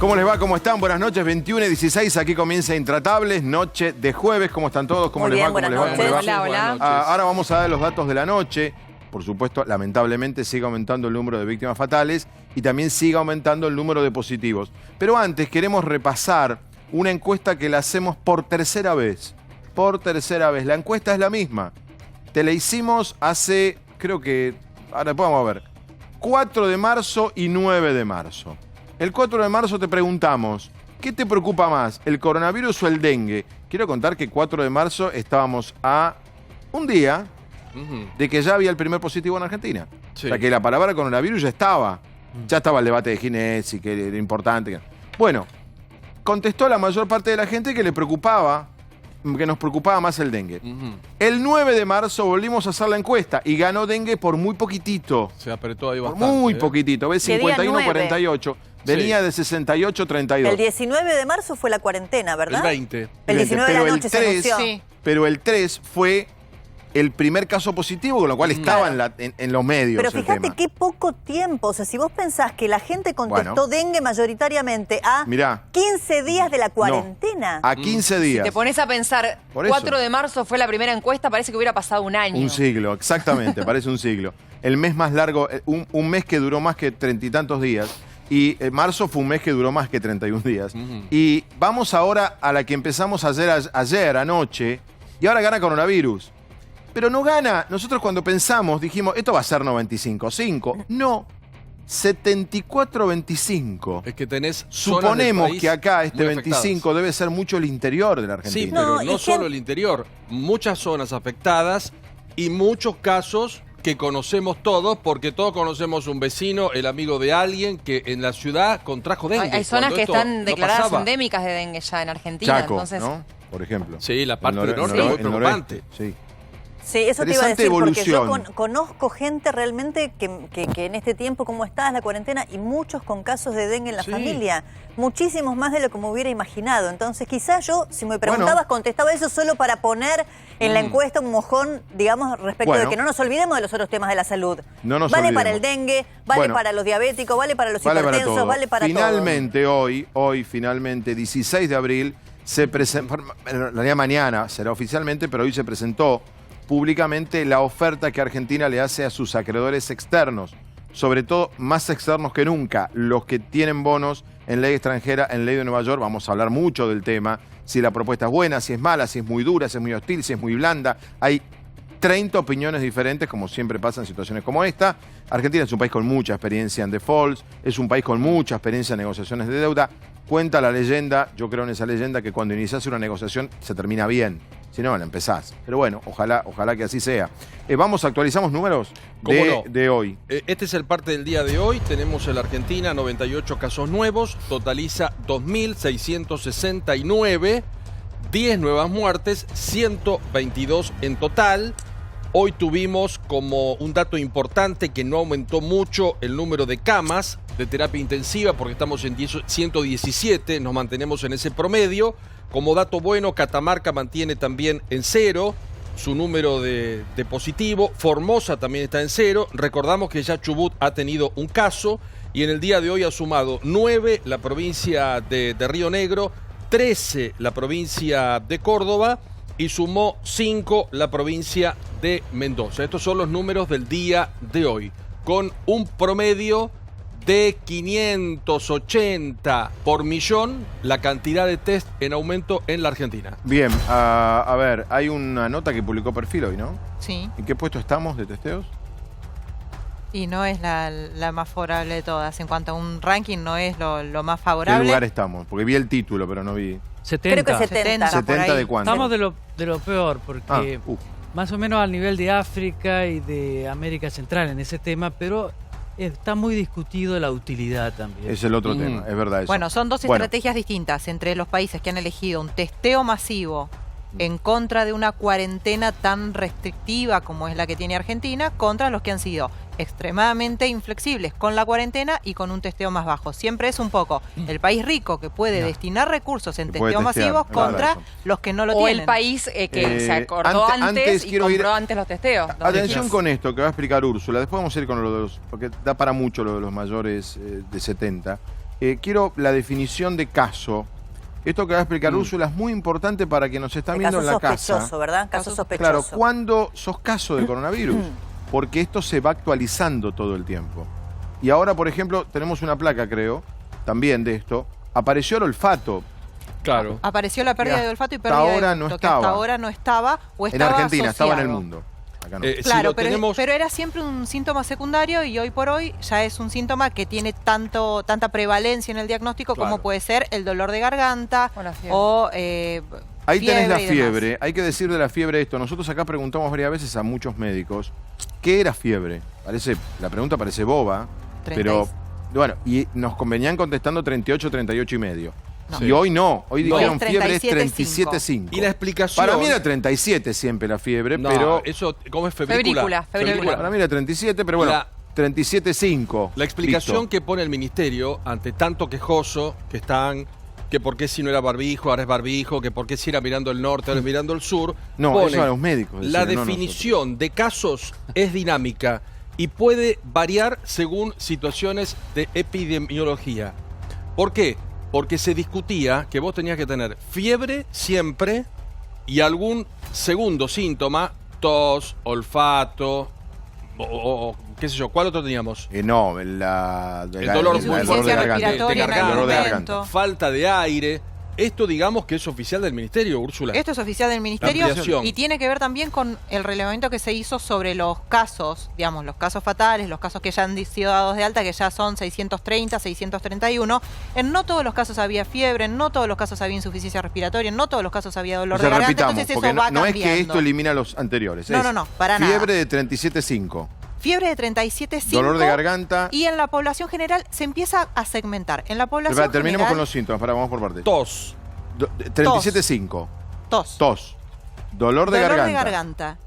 ¿Cómo les va? ¿Cómo están? Buenas noches, 21:16, aquí comienza Intratables, noche de jueves. ¿Cómo están todos? ¿Cómo les va? ¿Cómo les va? ¿Cómo les va? Hola, hola. Ahora vamos a dar los datos de la noche. Por supuesto, lamentablemente sigue aumentando el número de víctimas fatales y también sigue aumentando el número de positivos. Pero antes queremos repasar una encuesta que la hacemos por tercera vez. Por tercera vez. La encuesta es la misma. Te la hicimos hace, creo que, ahora vamos a ver, 4 de marzo y 9 de marzo. El 4 de marzo te preguntamos, ¿qué te preocupa más, el coronavirus o el dengue? Quiero contar que 4 de marzo estábamos a un día de que ya había el primer positivo en Argentina. Sí. O sea, que la palabra coronavirus ya estaba. Ya estaba el debate de Ginés y que era importante. Bueno, contestó la mayor parte de la gente que le preocupaba, que nos preocupaba más el dengue. El 9 de marzo volvimos a hacer la encuesta y ganó dengue por muy poquitito. Se apretó ahí bastante. Por muy poquitito. ¿Ves? 51-48. Venía de 68-32. El 19 de marzo fue la cuarentena, ¿verdad? El 20. El 19 de la noche se anunció. Sí. Pero el 3 fue el primer caso positivo, con lo cual estaba en los medios. Pero fíjate qué poco tiempo. O sea, si vos pensás que la gente contestó dengue mayoritariamente a 15 días de la cuarentena. No, a 15 días. Si te pones a pensar, 4 de marzo fue la primera encuesta, parece que hubiera pasado un año. Un siglo, exactamente, parece un siglo. El mes más largo, un mes que duró más que 30 y tantos días. Y marzo fue un mes que duró más que 31 días. Y vamos ahora a la que empezamos ayer, anoche, y ahora gana coronavirus. Pero no gana. Nosotros cuando pensamos dijimos, esto va a ser 95-5. No, 74-25. Es que tenés suponemos que acá este 25 debe ser mucho el interior de la Argentina. Sí, pero no solo el interior. Muchas zonas afectadas y muchos casos que conocemos todos, porque todos conocemos un vecino, el amigo de alguien que en la ciudad contrajo dengue. Hay zonas que están declaradas endémicas de dengue ya en Argentina. Chaco, entonces, ¿no? Por ejemplo. Sí, la parte del norte es muy preocupante. Sí. Sí, eso te iba a decir, porque yo conozco gente realmente que en este tiempo, como está la cuarentena, y muchos con casos de dengue en la familia. Muchísimos más de lo que me hubiera imaginado. Entonces, quizás yo, si me preguntabas, contestaba eso solo para poner en la encuesta un mojón, digamos, respecto de que no nos olvidemos de los otros temas de la salud. No nos vale olvidemos. Para el dengue, vale para los diabéticos, vale para los hipertensos, vale para finalmente, todo. Finalmente, 16 de abril, se presentó, en realidad mañana será oficialmente, pero hoy se presentó públicamente la oferta que Argentina le hace a sus acreedores externos, sobre todo más externos que nunca, los que tienen bonos en ley extranjera, en ley de Nueva York. Vamos a hablar mucho del tema, si la propuesta es buena, si es mala, si es muy dura, si es muy hostil, si es muy blanda. Hay 30 opiniones diferentes, como siempre pasa en situaciones como esta. Argentina es un país con mucha experiencia en defaults, es un país con mucha experiencia en negociaciones de deuda. Cuenta la leyenda, yo creo en esa leyenda, que cuando iniciás una negociación se termina bien. Si no, la empezás. Pero bueno, ojalá que así sea. Actualizamos números de hoy. Este es el parte del día de hoy. Tenemos en la Argentina 98 casos nuevos, totaliza 2.669, 10 nuevas muertes, 122 en total. Hoy tuvimos como un dato importante que no aumentó mucho el número de camas de terapia intensiva, porque estamos en 117, nos mantenemos en ese promedio. Como dato bueno, Catamarca mantiene también en 0 su número de positivo. Formosa también está en 0. Recordamos que ya Chubut ha tenido un caso y en el día de hoy ha sumado 9 la provincia de Río Negro, 13 la provincia de Córdoba y sumó 5 la provincia de Mendoza. Estos son los números del día de hoy, con un promedio de 580 por millón la cantidad de test en aumento en la Argentina. Bien, a ver, hay una nota que publicó Perfil hoy, ¿no? Sí. ¿En qué puesto estamos de testeos? Y no es la más favorable de todas. En cuanto a un ranking, no es lo más favorable. ¿En qué lugar estamos? Porque vi el título, pero no vi. 70. Creo que 70. ¿70 de cuánto? Estamos de lo peor, porque más o menos al nivel de África y de América Central en ese tema, pero está muy discutido la utilidad también. Es el otro tema, es verdad eso. Bueno, son dos estrategias distintas entre los países que han elegido un testeo masivo en contra de una cuarentena tan restrictiva como es la que tiene Argentina, contra los que han sido extremadamente inflexibles con la cuarentena y con un testeo más bajo. Siempre es un poco el país rico que puede destinar recursos en testeos masivos contra los que no lo tienen. O el país que se acordó antes y compró antes los testeos. Atención con esto que va a explicar Úrsula. Después vamos a ir con los, porque da para mucho lo de los mayores de 70. quiero la definición de caso. Esto que va a explicar Úrsula es muy importante para que nos están viendo en la casa. Caso sospechoso, ¿verdad? Caso sospechoso. Claro, ¿cuándo sos caso de coronavirus? Porque esto se va actualizando todo el tiempo. Y ahora, por ejemplo, tenemos una placa, creo, también de esto. Apareció el olfato. Claro. Apareció la pérdida de olfato y pérdida de gusto, no que estaba. hasta ahora no estaba o estaba en Argentina, asociado. estaba en el mundo. Acá no. Claro, si pero era siempre un síntoma secundario y hoy por hoy ya es un síntoma que tiene tanta prevalencia en el diagnóstico como puede ser el dolor de garganta o ahí tenés la fiebre. Hay que decir de la fiebre esto. Nosotros acá preguntamos varias veces a muchos médicos qué era fiebre. La pregunta parece boba, 30. Pero bueno, y nos convenían contestando 38, 38 y medio. No. Y hoy no, hoy dijeron fiebre es 37,5. Y la explicación... Para mí era 37 siempre la fiebre, no, pero... eso, ¿cómo es febrícula? Febrícula. Para mí era 37, pero bueno, 37,5. La explicación que pone el ministerio ante tanto quejoso que están... que por qué si no era barbijo, ahora es barbijo, que por qué si era mirando el norte, ahora es mirando el sur. No, pone, eso a los médicos. La definición de casos es dinámica y puede variar según situaciones de epidemiología. ¿Por qué? Porque se discutía que vos tenías que tener fiebre siempre y algún segundo síntoma, tos, olfato, o qué sé yo, ¿cuál otro teníamos? No, el dolor respiratoria de garganta, falta de aire. Esto digamos que es oficial del ministerio, Úrsula. Esto es oficial del ministerio y tiene que ver también con el relevamiento que se hizo sobre los casos, digamos, los casos fatales, los casos que ya han sido dados de alta, que ya son 630, 631. En no todos los casos había fiebre, en no todos los casos había insuficiencia respiratoria, en no todos los casos había dolor de garganta. Repitamos, entonces porque eso va no es cambiando. que esto elimina los anteriores. No, para nada. Fiebre de 37,5. Fiebre de 37,5. Dolor de garganta. Y en la población general se empieza a segmentar. En la población terminemos general, con los síntomas, vamos por partes. Tos. 37,5. Tos. Dolor de garganta.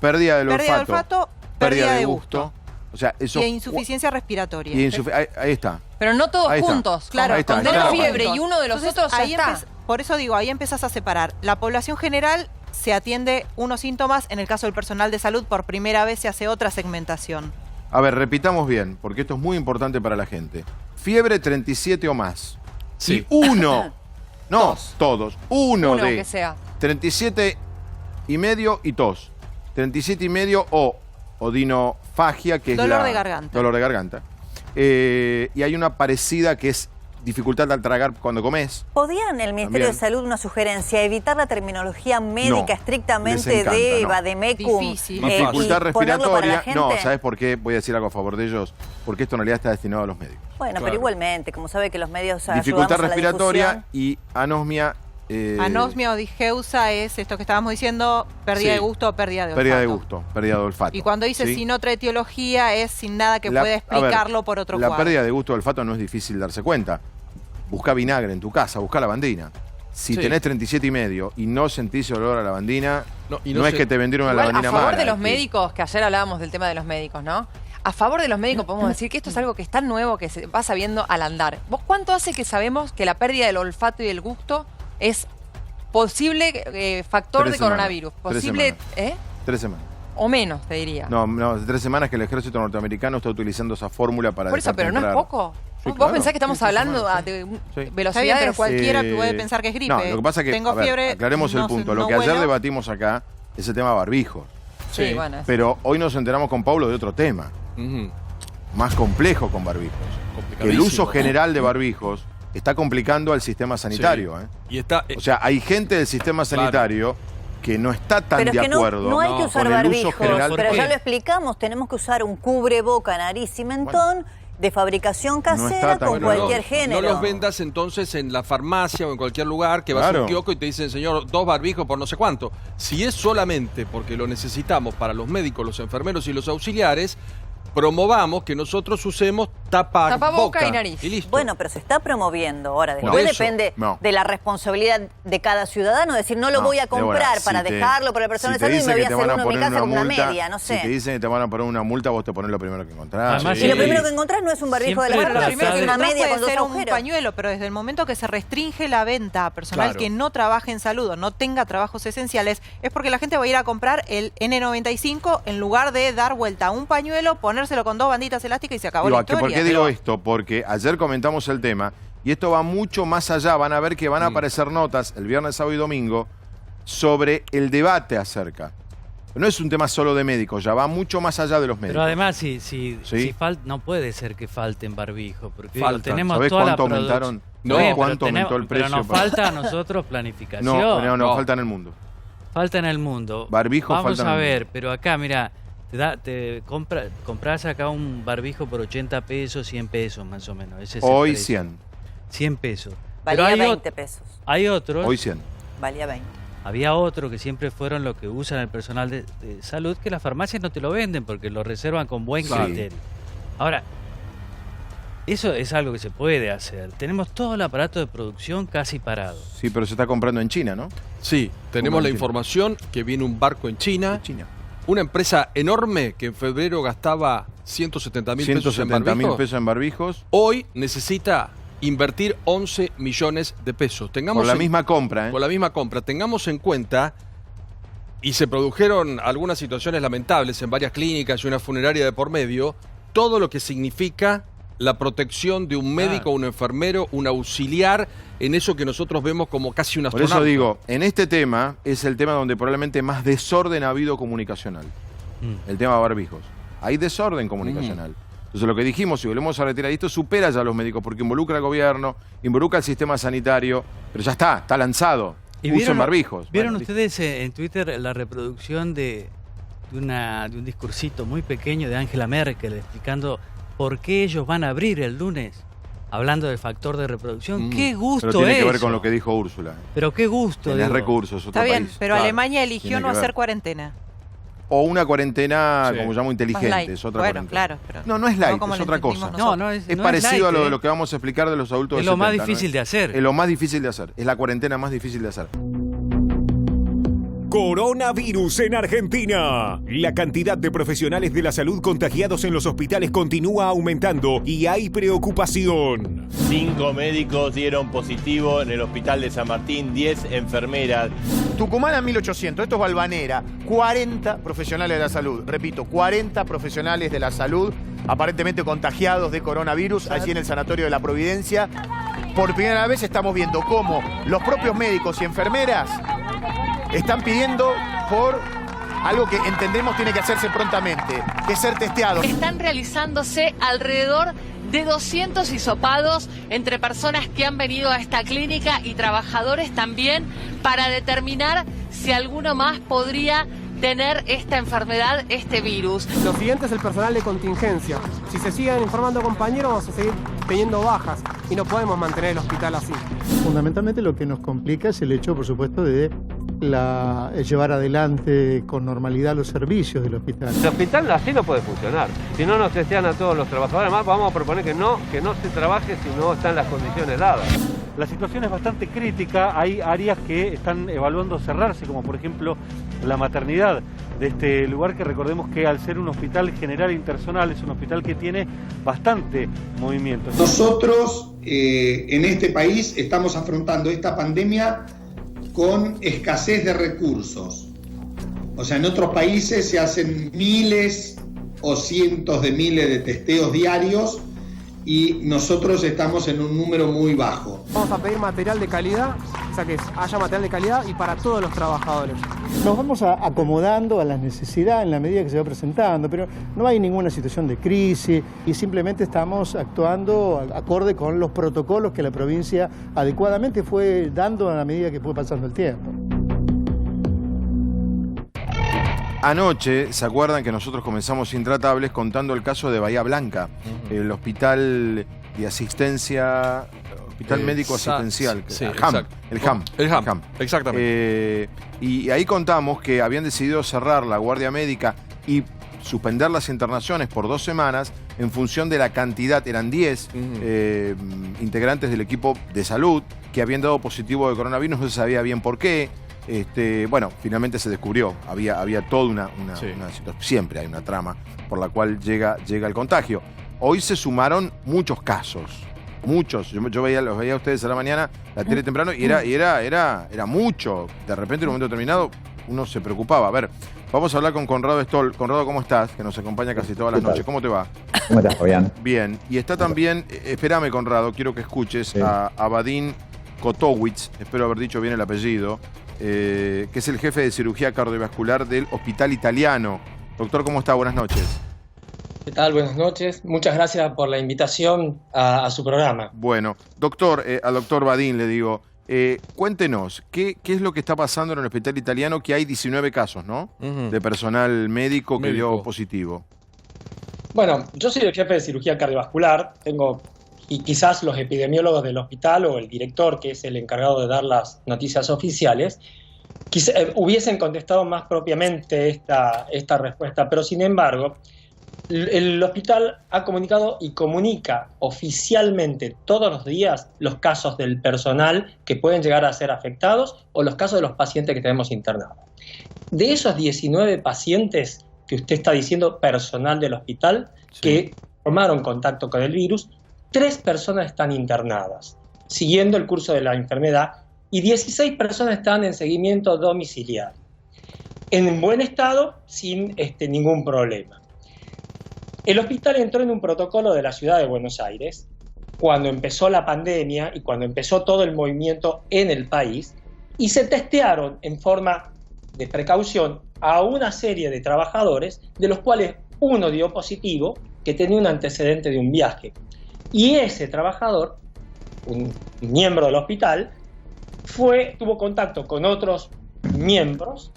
Pérdida del olfato. Pérdida de gusto. O sea, eso. Y insuficiencia respiratoria. Ahí está. Pero no todos juntos. Claro, con dos fiebre y uno de los otros ahí ya está. Por eso digo, ahí empezás a separar. La población general se atiende unos síntomas. En el caso del personal de salud, por primera vez se hace otra segmentación. A ver, repitamos bien, porque esto es muy importante para la gente. Fiebre 37 o más. Sí. Y uno, no todos, uno de que sea. 37 y medio y tos. 37 y medio o odinofagia, que es dolor de garganta. Dolor de garganta. Y hay una parecida que es dificultad al tragar cuando comes. ¿Podían el Ministerio de Salud, una sugerencia, evitar la terminología médica estrictamente de vademecum? Dificultad respiratoria. No, ¿sabes por qué? Voy a decir algo a favor de ellos. Porque esto en realidad está destinado a los médicos. Bueno, pero igualmente, como sabe que los medios dificultad ayudamos respiratoria a la y anosmia. Anosmia o disgeusa es esto que estábamos diciendo, pérdida de gusto o pérdida de olfato. Pérdida de gusto, pérdida de olfato. Y cuando dice sin otra etiología es sin nada que pueda explicarlo por otro cuadro. La pérdida de gusto o olfato no es difícil darse cuenta. Busca vinagre en tu casa, busca lavandina. Si tenés 37 y medio y no sentís olor a lavandina, no es que te vendieron una lavandina mala. A favor de los médicos, que ayer hablábamos del tema de los médicos, ¿no? A favor de los médicos podemos decir que esto es algo que es tan nuevo que se va sabiendo al andar. ¿Vos cuánto hace que sabemos que la pérdida del olfato y del gusto es posible factor de coronavirus? Posible, 3 semanas. O menos, te diría. No, 3 semanas que el ejército norteamericano está utilizando esa fórmula para... Por eso, pero no es poco. Sí, ¿Vos claro, pensás que estamos hablando de velocidades? Pero cualquiera puede pensar que es gripe. No, lo que pasa es que, tengo fiebre, aclaremos el punto. Lo que ayer debatimos acá es el tema barbijo. Sí, bueno. Pero hoy nos enteramos con Paulo de otro tema. Más complejo con barbijos. El uso general de barbijos está complicando al sistema sanitario. Y o sea, hay gente del sistema sanitario que no está tan de acuerdo. No hay que usar barbijos, pero ya ¿Por lo explicamos, tenemos que usar un cubreboca, nariz y mentón de fabricación casera con cualquier género. No los vendas entonces en la farmacia o en cualquier lugar que vas a un kiosco y te dicen, señor, 2 barbijos por no sé cuánto. Si es solamente porque lo necesitamos para los médicos, los enfermeros y los auxiliares, promovamos que nosotros usemos tapaboca y nariz. Y listo. Bueno, pero se está promoviendo ahora. Después depende de la responsabilidad de cada ciudadano. Decir, no lo voy a comprar para dejarlo para la persona de salud y me voy a hacer uno en mi casa con una media, no sé. Si te dicen que te van a poner una multa, vos te pones lo primero que encontrás. Y lo primero que encontrás no es un barbijo de la farmacia, es una media con 2 agujeros. Un pañuelo, pero desde el momento que se restringe la venta a personal que no trabaje en salud o no tenga trabajos esenciales, es porque la gente va a ir a comprar el N95 en lugar de dar vuelta a un pañuelo, poner ponérselo con 2 banditas elásticas y se acabó la historia. ¿Por qué digo esto? Porque ayer comentamos el tema y esto va mucho más allá. Van a ver que van a aparecer notas el viernes, sábado y domingo sobre el debate acerca. No es un tema solo de médicos, ya va mucho más allá de los médicos. Pero además, si no puede ser que falten barbijo, porque tenemos ¿Sabés toda cuánto la aumentaron? No, ¿Cuánto aumentó el precio? Pero nos falta a nosotros planificación. No, falta en el mundo. Falta en el mundo. Barbijo Vamos falta a en el ver, mundo. pero acá, mira, compras acá un barbijo por 80 pesos, 100 pesos más o menos. Ese es Hoy el precio. 100. 100 pesos. Valía 20 pesos. Hay otros. Hoy 100. Valía 20. Había otro que siempre fueron los que usan el personal de salud, que las farmacias no te lo venden porque lo reservan con buen criterio. Ahora, eso es algo que se puede hacer. Tenemos todo el aparato de producción casi parado. Sí, pero se está comprando en China, ¿no? Sí, tenemos la información que viene un barco en China. Una empresa enorme que en febrero gastaba 170.000 pesos en barbijos. 170.000 pesos en barbijos. Hoy necesita invertir 11 millones de pesos. Por la misma compra, Por la misma compra. Tengamos en cuenta, y se produjeron algunas situaciones lamentables en varias clínicas y una funeraria de por medio, todo lo que significa la protección de un médico, un enfermero, un auxiliar, en eso que nosotros vemos como casi un astronauta. Por eso digo, en este tema es el tema donde probablemente más desorden ha habido comunicacional. El tema de barbijos. Hay desorden comunicacional. Entonces lo que dijimos, si volvemos a retirar esto, supera ya a los médicos, porque involucra al gobierno, involucra al sistema sanitario, pero ya está lanzado. Usen barbijos. ¿Vieron ustedes en Twitter la reproducción de un discursito muy pequeño de Angela Merkel explicando por qué ellos van a abrir el lunes? Hablando del factor de reproducción. ¡Qué gusto es! Pero tiene que ver con lo que dijo Úrsula. Pero qué gusto. Tenés recursos, otro país. Está bien, pero claro. Alemania eligió no hacer cuarentena. O una cuarentena, como llamo, inteligente. Es otra cuarentena. Claro. Pero no es light, es otra cosa. Es parecido a lo que vamos a explicar de los adultos de 70. Es lo más difícil de hacer. Es lo más difícil de hacer. Es la cuarentena más difícil de hacer. Coronavirus en Argentina. La cantidad de profesionales de la salud contagiados en los hospitales continúa aumentando y hay preocupación. 5 médicos dieron positivo en el hospital de San Martín, 10 enfermeras. Tucumán a 1800, esto es Balvanera, 40 profesionales de la salud. Repito, 40 profesionales de la salud aparentemente contagiados de coronavirus allí en el Sanatorio de la Providencia. Por primera vez estamos viendo cómo los propios médicos y enfermeras están pidiendo por algo que entendemos tiene que hacerse prontamente, que es ser testeados. Están realizándose alrededor de 200 hisopados entre personas que han venido a esta clínica y trabajadores también para determinar si alguno más podría tener esta enfermedad, este virus. Lo siguiente es el personal de contingencia. Si se siguen informando compañeros, vamos a seguir teniendo bajas y no podemos mantener el hospital así. Fundamentalmente lo que nos complica es el hecho, por supuesto, de llevar adelante con normalidad los servicios del hospital. El hospital así no puede funcionar. Si no nos testean a todos los trabajadores, además vamos a proponer que no se trabaje si no están las condiciones dadas. La situación es bastante crítica, hay áreas que están evaluando cerrarse, como por ejemplo la maternidad de este lugar, que recordemos que al ser un hospital general interzonal es un hospital que tiene bastante movimiento. Nosotros en este país estamos afrontando esta pandemia con escasez de recursos. O sea, en otros países se hacen miles o cientos de miles de testeos diarios y nosotros estamos en un número muy bajo. Vamos a pedir material de calidad, o sea que haya material de calidad y para todos los trabajadores. Nos vamos acomodando a las necesidades en la medida que se va presentando, pero no hay ninguna situación de crisis y simplemente estamos actuando acorde con los protocolos que la provincia adecuadamente fue dando a la medida que fue pasando el tiempo. Anoche, ¿se acuerdan que nosotros comenzamos Intratables contando el caso de Bahía Blanca? El hospital de asistencia, hospital médico asistencial, sí, el HAM. Exactamente. Y ahí contamos que habían decidido cerrar la guardia médica y suspender las internaciones por 2 semanas en función de la cantidad, eran 10 integrantes del equipo de salud que habían dado positivo de coronavirus, no se sabía bien por qué. Bueno, finalmente se descubrió, había toda una situación, siempre hay una trama por la cual llega el contagio. Hoy se sumaron muchos casos, muchos. Yo los veía a ustedes a la mañana, la tele temprano, y era mucho. De repente en un momento determinado uno se preocupaba. A ver, Vamos a hablar con Conrado Stoll. Conrado, ¿cómo estás? Que nos acompaña casi todas las noches. ¿Cómo te va? ¿Cómo estás, Fabián? Bien. Y está también, espérame, Conrado, quiero que escuches a Vadim Kotowicz, espero haber dicho bien el apellido, que es el jefe de cirugía cardiovascular del Hospital Italiano. Doctor, ¿cómo está? Buenas noches. ¿Qué tal? Buenas noches. Muchas gracias por la invitación a su programa. Bueno, doctor, al doctor Vadim le digo, cuéntenos, ¿qué es lo que está pasando en el Hospital Italiano? Que hay 19 casos, ¿no? De personal médico que dio positivo. Bueno, yo soy el jefe de cirugía cardiovascular, y quizás los epidemiólogos del hospital o el director, que es el encargado de dar las noticias oficiales, hubiesen contestado más propiamente esta respuesta, pero sin embargo, el hospital ha comunicado y comunica oficialmente todos los días los casos del personal que pueden llegar a ser afectados o los casos de los pacientes que tenemos internados. De esos 19 pacientes que usted está diciendo, personal del hospital, que formaron contacto con el virus, 3 personas están internadas, siguiendo el curso de la enfermedad, y 16 personas están en seguimiento domiciliario, en buen estado, sin ningún problema. El hospital entró en un protocolo de la ciudad de Buenos Aires cuando empezó la pandemia y cuando empezó todo el movimiento en el país, y se testearon en forma de precaución a una serie de trabajadores, de los cuales uno dio positivo, que tenía un antecedente de un viaje. Y ese trabajador, un miembro del hospital, tuvo contacto con otros miembros,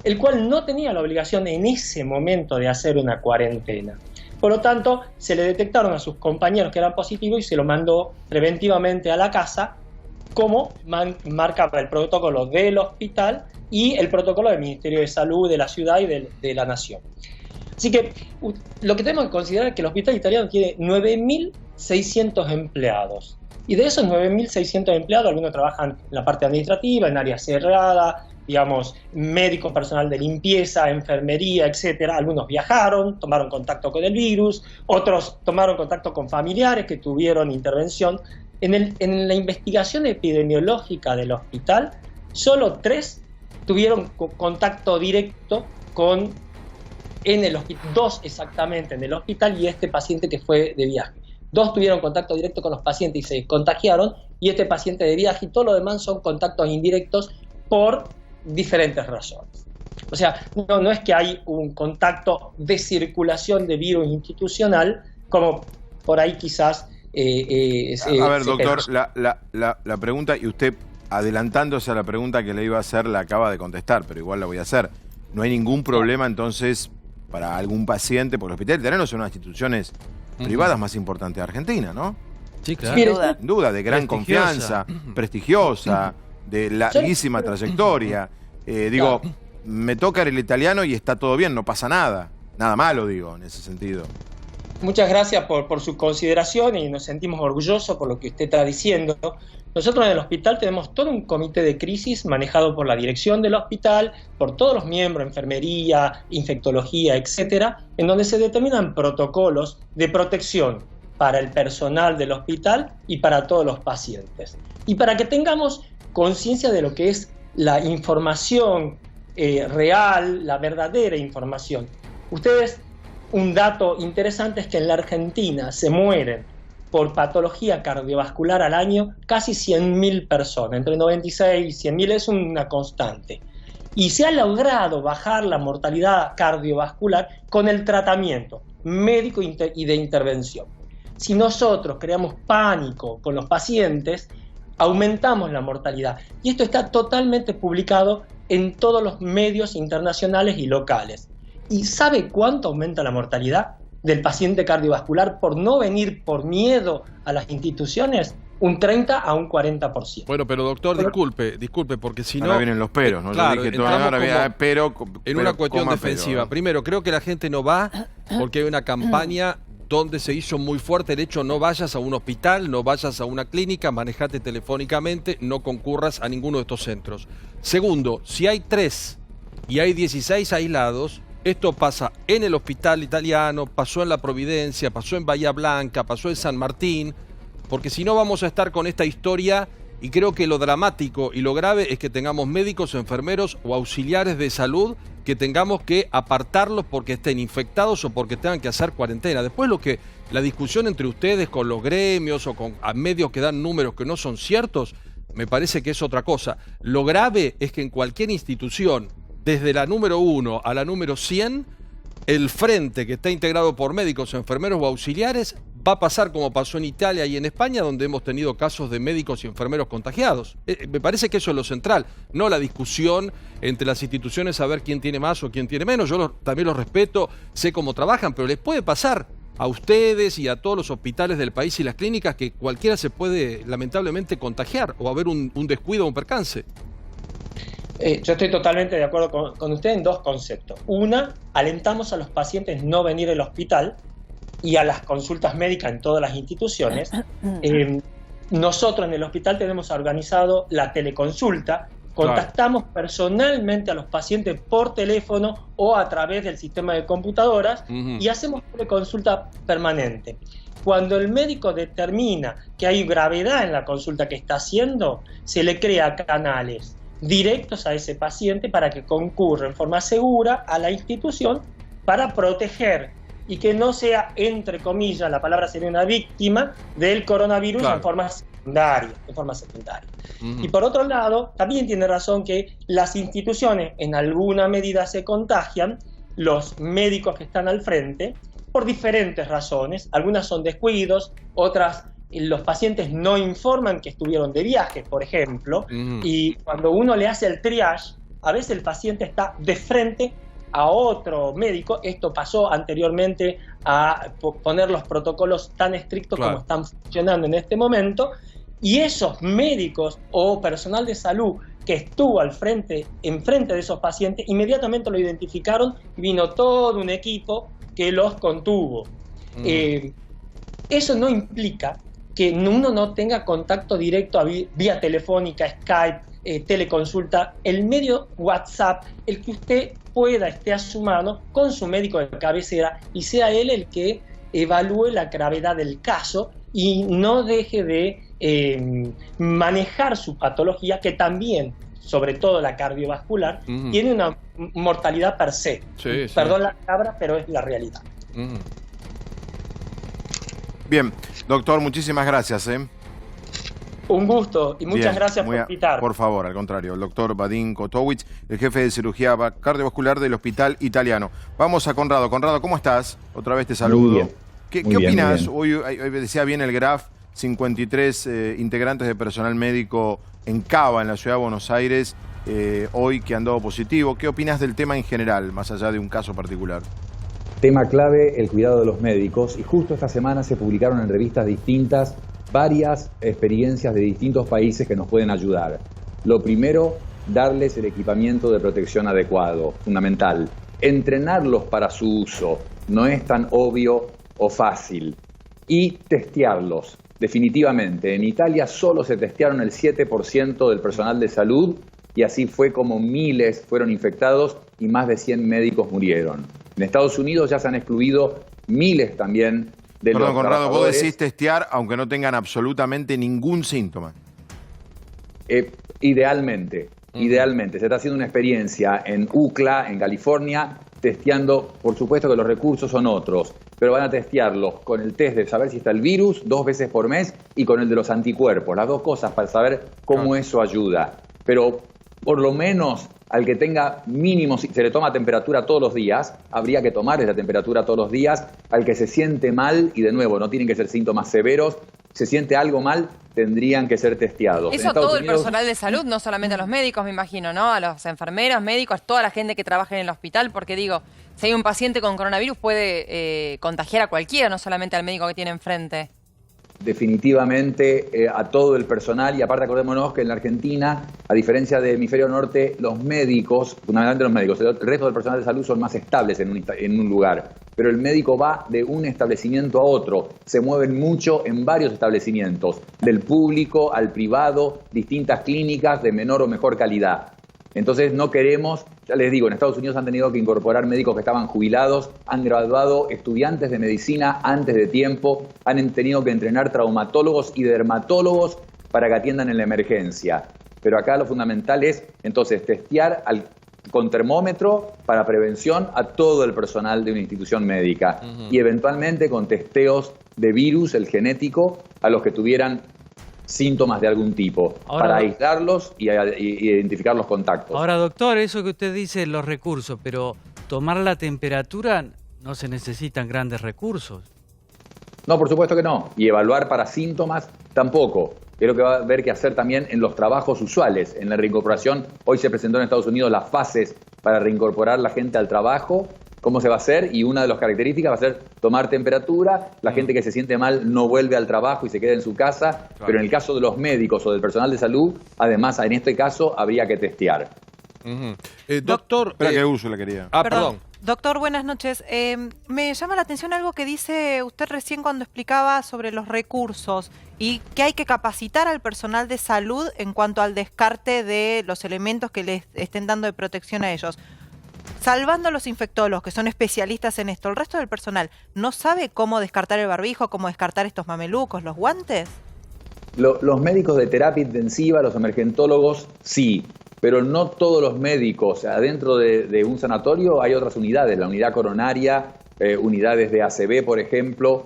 el cual no tenía la obligación en ese momento de hacer una cuarentena. Por lo tanto, se le detectaron a sus compañeros que eran positivos y se lo mandó preventivamente a la casa, como marcaba el protocolo del hospital y el protocolo del Ministerio de Salud de la ciudad y de la nación. Así que lo que tenemos que considerar es que el Hospital Italiano tiene 9.600 empleados. Y de esos 9.600 empleados, algunos trabajan en la parte administrativa, en área cerrada, digamos, médico, personal de limpieza, enfermería, etcétera. Algunos viajaron, tomaron contacto con el virus, otros tomaron contacto con familiares que tuvieron intervención. En la investigación epidemiológica del hospital, solo 3 tuvieron contacto directo en el hospital, 2 exactamente en el hospital, y este paciente que fue de viaje. 2 tuvieron contacto directo con los pacientes y se contagiaron, y este paciente de viaje, y todo lo demás son contactos indirectos por diferentes razones. O sea, no es que hay un contacto de circulación de virus institucional, como por ahí quizás... a ver, doctor, la pregunta, y usted adelantándose a la pregunta que le iba a hacer, la acaba de contestar, pero igual la voy a hacer. ¿No hay ningún problema entonces para algún paciente? Porque el Hospital Italiano es una de las instituciones privadas más importantes de Argentina, ¿no? Sí, claro. Sin duda, de gran confianza, prestigiosa, de larguísima trayectoria. Digo, me toca el Italiano y está todo bien, no pasa nada. Nada malo, digo, en ese sentido. Muchas gracias por su consideración y nos sentimos orgullosos por lo que usted está diciendo. Nosotros en el hospital tenemos todo un comité de crisis manejado por la dirección del hospital, por todos los miembros, enfermería, infectología, etcétera, en donde se determinan protocolos de protección para el personal del hospital y para todos los pacientes. Y para que tengamos conciencia de lo que es la información real, la verdadera información. Un dato interesante es que en la Argentina se mueren por patología cardiovascular al año casi 100.000 personas, entre 96 y 100.000 es una constante. Y se ha logrado bajar la mortalidad cardiovascular con el tratamiento médico y de intervención. Si nosotros creamos pánico con los pacientes, aumentamos la mortalidad. Y esto está totalmente publicado en todos los medios internacionales y locales. ¿Y sabe cuánto aumenta la mortalidad del paciente cardiovascular por no venir por miedo a las instituciones? Un 30 a un 40%. Bueno, pero doctor, disculpe, porque si no... Ahora vienen los peros, ¿no? Claro, yo dije ahora viene pero en una cuestión defensiva. Primero, creo que la gente no va porque hay una campaña donde se hizo muy fuerte el hecho: no vayas a un hospital, no vayas a una clínica, manejate telefónicamente, no concurras a ninguno de estos centros. Segundo, si hay 3 y hay 16 aislados, esto pasa en el Hospital Italiano, pasó en La Providencia, pasó en Bahía Blanca, pasó en San Martín, porque si no vamos a estar con esta historia Y creo que lo dramático y lo grave es que tengamos médicos, enfermeros o auxiliares de salud que tengamos que apartarlos porque estén infectados o porque tengan que hacer cuarentena. Después la discusión entre ustedes con los gremios o con medios que dan números que no son ciertos, me parece que es otra cosa. Lo grave es que en cualquier institución, desde la número 1 a la número 100, el frente que está integrado por médicos, enfermeros o auxiliares va a pasar como pasó en Italia y en España, donde hemos tenido casos de médicos y enfermeros contagiados. Me parece que eso es lo central, no la discusión entre las instituciones a ver quién tiene más o quién tiene menos. Yo también los respeto, sé cómo trabajan, pero les puede pasar a ustedes y a todos los hospitales del país y las clínicas que cualquiera se puede lamentablemente contagiar o haber un descuido o un percance. Yo estoy totalmente de acuerdo con usted en dos conceptos. Una, alentamos a los pacientes no venir al hospital y a las consultas médicas en todas las instituciones. Nosotros en el hospital tenemos organizado la teleconsulta, contactamos personalmente a los pacientes por teléfono o a través del sistema de computadoras y hacemos teleconsulta permanente. Cuando el médico determina que hay gravedad en la consulta que está haciendo, se le crea canales directos a ese paciente para que concurra en forma segura a la institución para proteger y que no sea, entre comillas, la palabra sería una víctima del coronavirus en forma secundaria. Y por otro lado, también tiene razón que las instituciones en alguna medida se contagian, los médicos que están al frente, por diferentes razones. Algunas son descuidos, otras los pacientes no informan que estuvieron de viaje, por ejemplo, y cuando uno le hace el triage, a veces el paciente está de frente a otro médico. Esto pasó anteriormente a poner los protocolos tan estrictos como están funcionando en este momento, y esos médicos o personal de salud que estuvo enfrente de esos pacientes, inmediatamente lo identificaron y vino todo un equipo que los contuvo. Eso no implica que uno no tenga contacto directo vía telefónica, Skype, teleconsulta, el medio WhatsApp, el que usted esté a su mano con su médico de cabecera y sea él el que evalúe la gravedad del caso y no deje de manejar su patología, que también, sobre todo la cardiovascular, tiene una mortalidad per se. Perdón la palabra, pero es la realidad. Bien, doctor, muchísimas gracias. Un gusto y muchas gracias por invitarme. Por favor, al contrario, el doctor Vadim Kotowicz, el jefe de cirugía cardiovascular del Hospital Italiano. Vamos a Conrado. Conrado, ¿cómo estás? Otra vez te saludo. ¿Qué opinas? Hoy decía bien el GRAF, 53 integrantes de personal médico en Cava, en la ciudad de Buenos Aires, hoy que han dado positivo. ¿Qué opinas del tema en general, más allá de un caso particular? Tema clave, el cuidado de los médicos, y justo esta semana se publicaron en revistas distintas varias experiencias de distintos países que nos pueden ayudar. Lo primero, darles el equipamiento de protección adecuado, fundamental. Entrenarlos para su uso, no es tan obvio o fácil. Y testearlos, definitivamente. En Italia solo se testearon el 7% del personal de salud y así fue como miles fueron infectados y más de 100 médicos murieron. En Estados Unidos ya se han excluido miles también de los Conrado, vos decís testear aunque no tengan absolutamente ningún síntoma. Idealmente. Se está haciendo una experiencia en UCLA, en California, testeando, por supuesto que los recursos son otros, pero van a testearlos con el test de saber si está el virus 2 veces por mes y con el de los anticuerpos, las dos cosas para saber cómo eso ayuda. Pero por lo menos al que tenga mínimo, si se le toma temperatura todos los días, habría que tomar esa temperatura todos los días. Al que se siente mal, y de nuevo, no tienen que ser síntomas severos, se siente algo mal, tendrían que ser testeados. Eso todo el personal de salud, no solamente a los médicos, me imagino, ¿no? A los enfermeros, médicos, toda la gente que trabaja en el hospital, porque digo, si hay un paciente con coronavirus puede contagiar a cualquiera, no solamente al médico que tiene enfrente. Definitivamente a todo el personal, y aparte acordémonos que en la Argentina, a diferencia del hemisferio norte, los médicos, fundamentalmente los médicos, el resto del personal de salud son más estables en un lugar, pero el médico va de un establecimiento a otro, se mueven mucho en varios establecimientos, del público al privado, distintas clínicas de menor o mejor calidad. Entonces no queremos, ya les digo, en Estados Unidos han tenido que incorporar médicos que estaban jubilados, han graduado estudiantes de medicina antes de tiempo, han tenido que entrenar traumatólogos y dermatólogos para que atiendan en la emergencia. Pero acá lo fundamental es, entonces, testear con termómetro para prevención a todo el personal de una institución médica y eventualmente con testeos de virus, el genético, a los que tuvieran síntomas de algún tipo, para aislarlos y identificar los contactos. Ahora, doctor, eso que usted dice, los recursos, pero tomar la temperatura no se necesitan grandes recursos. No, por supuesto que no. Y evaluar para síntomas tampoco. Es lo que va a haber que hacer también en los trabajos usuales. En la reincorporación, hoy se presentó en Estados Unidos las fases para reincorporar la gente al trabajo. ¿Cómo se va a hacer? Y una de las características va a ser tomar temperatura. La gente que se siente mal no vuelve al trabajo y se queda en su casa. Claro. Pero en el caso de los médicos o del personal de salud, además, en este caso, habría que testear. Doctor... Espera que Úrsula quería. Perdón. Doctor, buenas noches. Me llama la atención algo que dice usted recién cuando explicaba sobre los recursos y que hay que capacitar al personal de salud en cuanto al descarte de los elementos que les estén dando de protección a ellos. Salvando a los infectólogos, que son especialistas en esto, ¿el resto del personal no sabe cómo descartar el barbijo, cómo descartar estos mamelucos, los guantes? Los médicos de terapia intensiva, los emergentólogos, sí. Pero no todos los médicos. Adentro de un sanatorio hay otras unidades, la unidad coronaria, unidades de ACV, por ejemplo,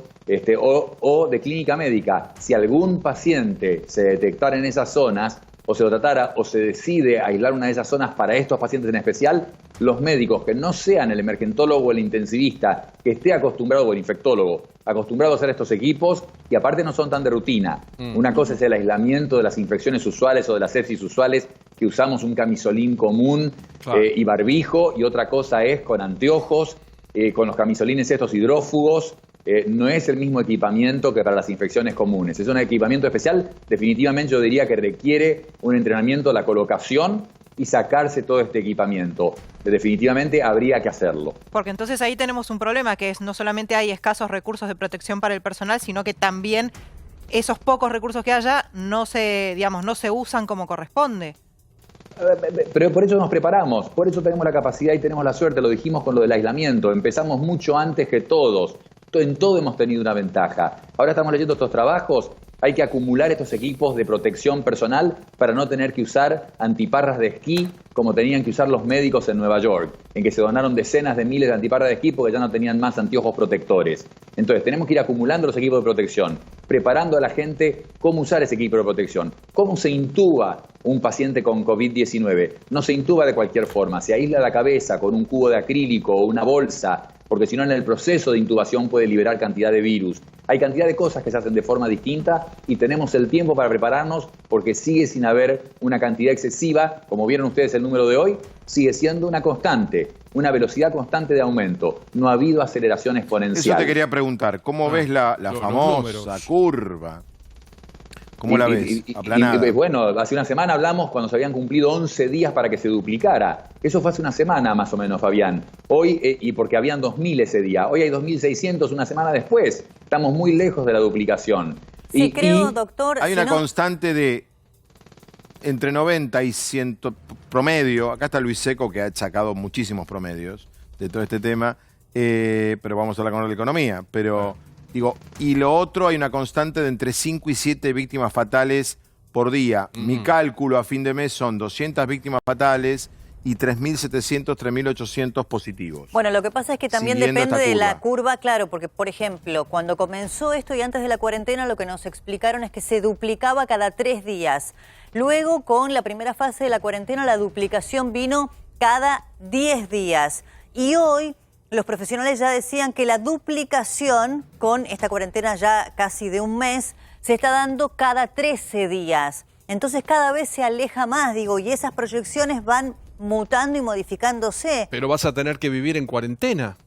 o de clínica médica. Si algún paciente se detectara en esas zonas, o se lo tratara, o se decide aislar una de esas zonas para estos pacientes en especial, los médicos que no sean el emergentólogo o el intensivista, que esté acostumbrado, o el infectólogo, acostumbrado a hacer estos equipos, y aparte no son tan de rutina. Una cosa es el aislamiento de las infecciones usuales o de las sepsis usuales, que usamos un camisolín común y barbijo, y otra cosa es con anteojos, con los camisolines estos hidrófugos. No es el mismo equipamiento que para las infecciones comunes. Es un equipamiento especial, definitivamente yo diría que requiere un entrenamiento, la colocación y sacarse todo este equipamiento. Definitivamente habría que hacerlo. Porque entonces ahí tenemos un problema, que es no solamente hay escasos recursos de protección para el personal, sino que también esos pocos recursos que haya no se usan como corresponde. Pero por eso nos preparamos, por eso tenemos la capacidad y tenemos la suerte, lo dijimos con lo del aislamiento, empezamos mucho antes que todos. En todo hemos tenido una ventaja. Ahora estamos leyendo estos trabajos, hay que acumular estos equipos de protección personal para no tener que usar antiparras de esquí como tenían que usar los médicos en Nueva York, en que se donaron decenas de miles de antiparras de esquí porque ya no tenían más anteojos protectores. Entonces tenemos que ir acumulando los equipos de protección, preparando a la gente cómo usar ese equipo de protección, cómo se intuba un paciente con COVID-19. No se intuba de cualquier forma, se aísla la cabeza con un cubo de acrílico o una bolsa, porque si no en el proceso de intubación puede liberar cantidad de virus. Hay cantidad de cosas que se hacen de forma distinta y tenemos el tiempo para prepararnos porque sigue sin haber una cantidad excesiva. Como vieron ustedes el número de hoy, sigue siendo una constante, una velocidad constante de aumento. No ha habido aceleración exponencial. Eso te quería preguntar, ¿cómo ves la famosa curva? ¿Cómo la ves? Aplanada. Bueno, hace una semana hablamos cuando se habían cumplido 11 días para que se duplicara. Eso fue hace una semana más o menos, Fabián. Hoy, y porque habían 2.000 ese día, hoy hay 2.600 una semana después. Estamos muy lejos de la duplicación. Sí, creo, doctor... Hay una constante de entre 90 y 100 promedio. Acá está Luis Seco, que ha sacado muchísimos promedios de todo este tema, pero vamos a hablar con la economía. Pero... Digo, y lo otro, hay una constante de entre 5 y 7 víctimas fatales por día. Mi cálculo a fin de mes son 200 víctimas fatales y 3.700, 3.800 positivos. Bueno, lo que pasa es que también depende de la curva, claro, porque, por ejemplo, cuando comenzó esto y antes de la cuarentena, lo que nos explicaron es que se duplicaba cada 3 días. Luego, con la primera fase de la cuarentena, la duplicación vino cada 10 días. Y hoy... los profesionales ya decían que la duplicación, con esta cuarentena ya casi de un mes, se está dando cada 13 días. Entonces cada vez se aleja más, digo, y esas proyecciones van mutando y modificándose. Pero vas a tener que vivir en cuarentena.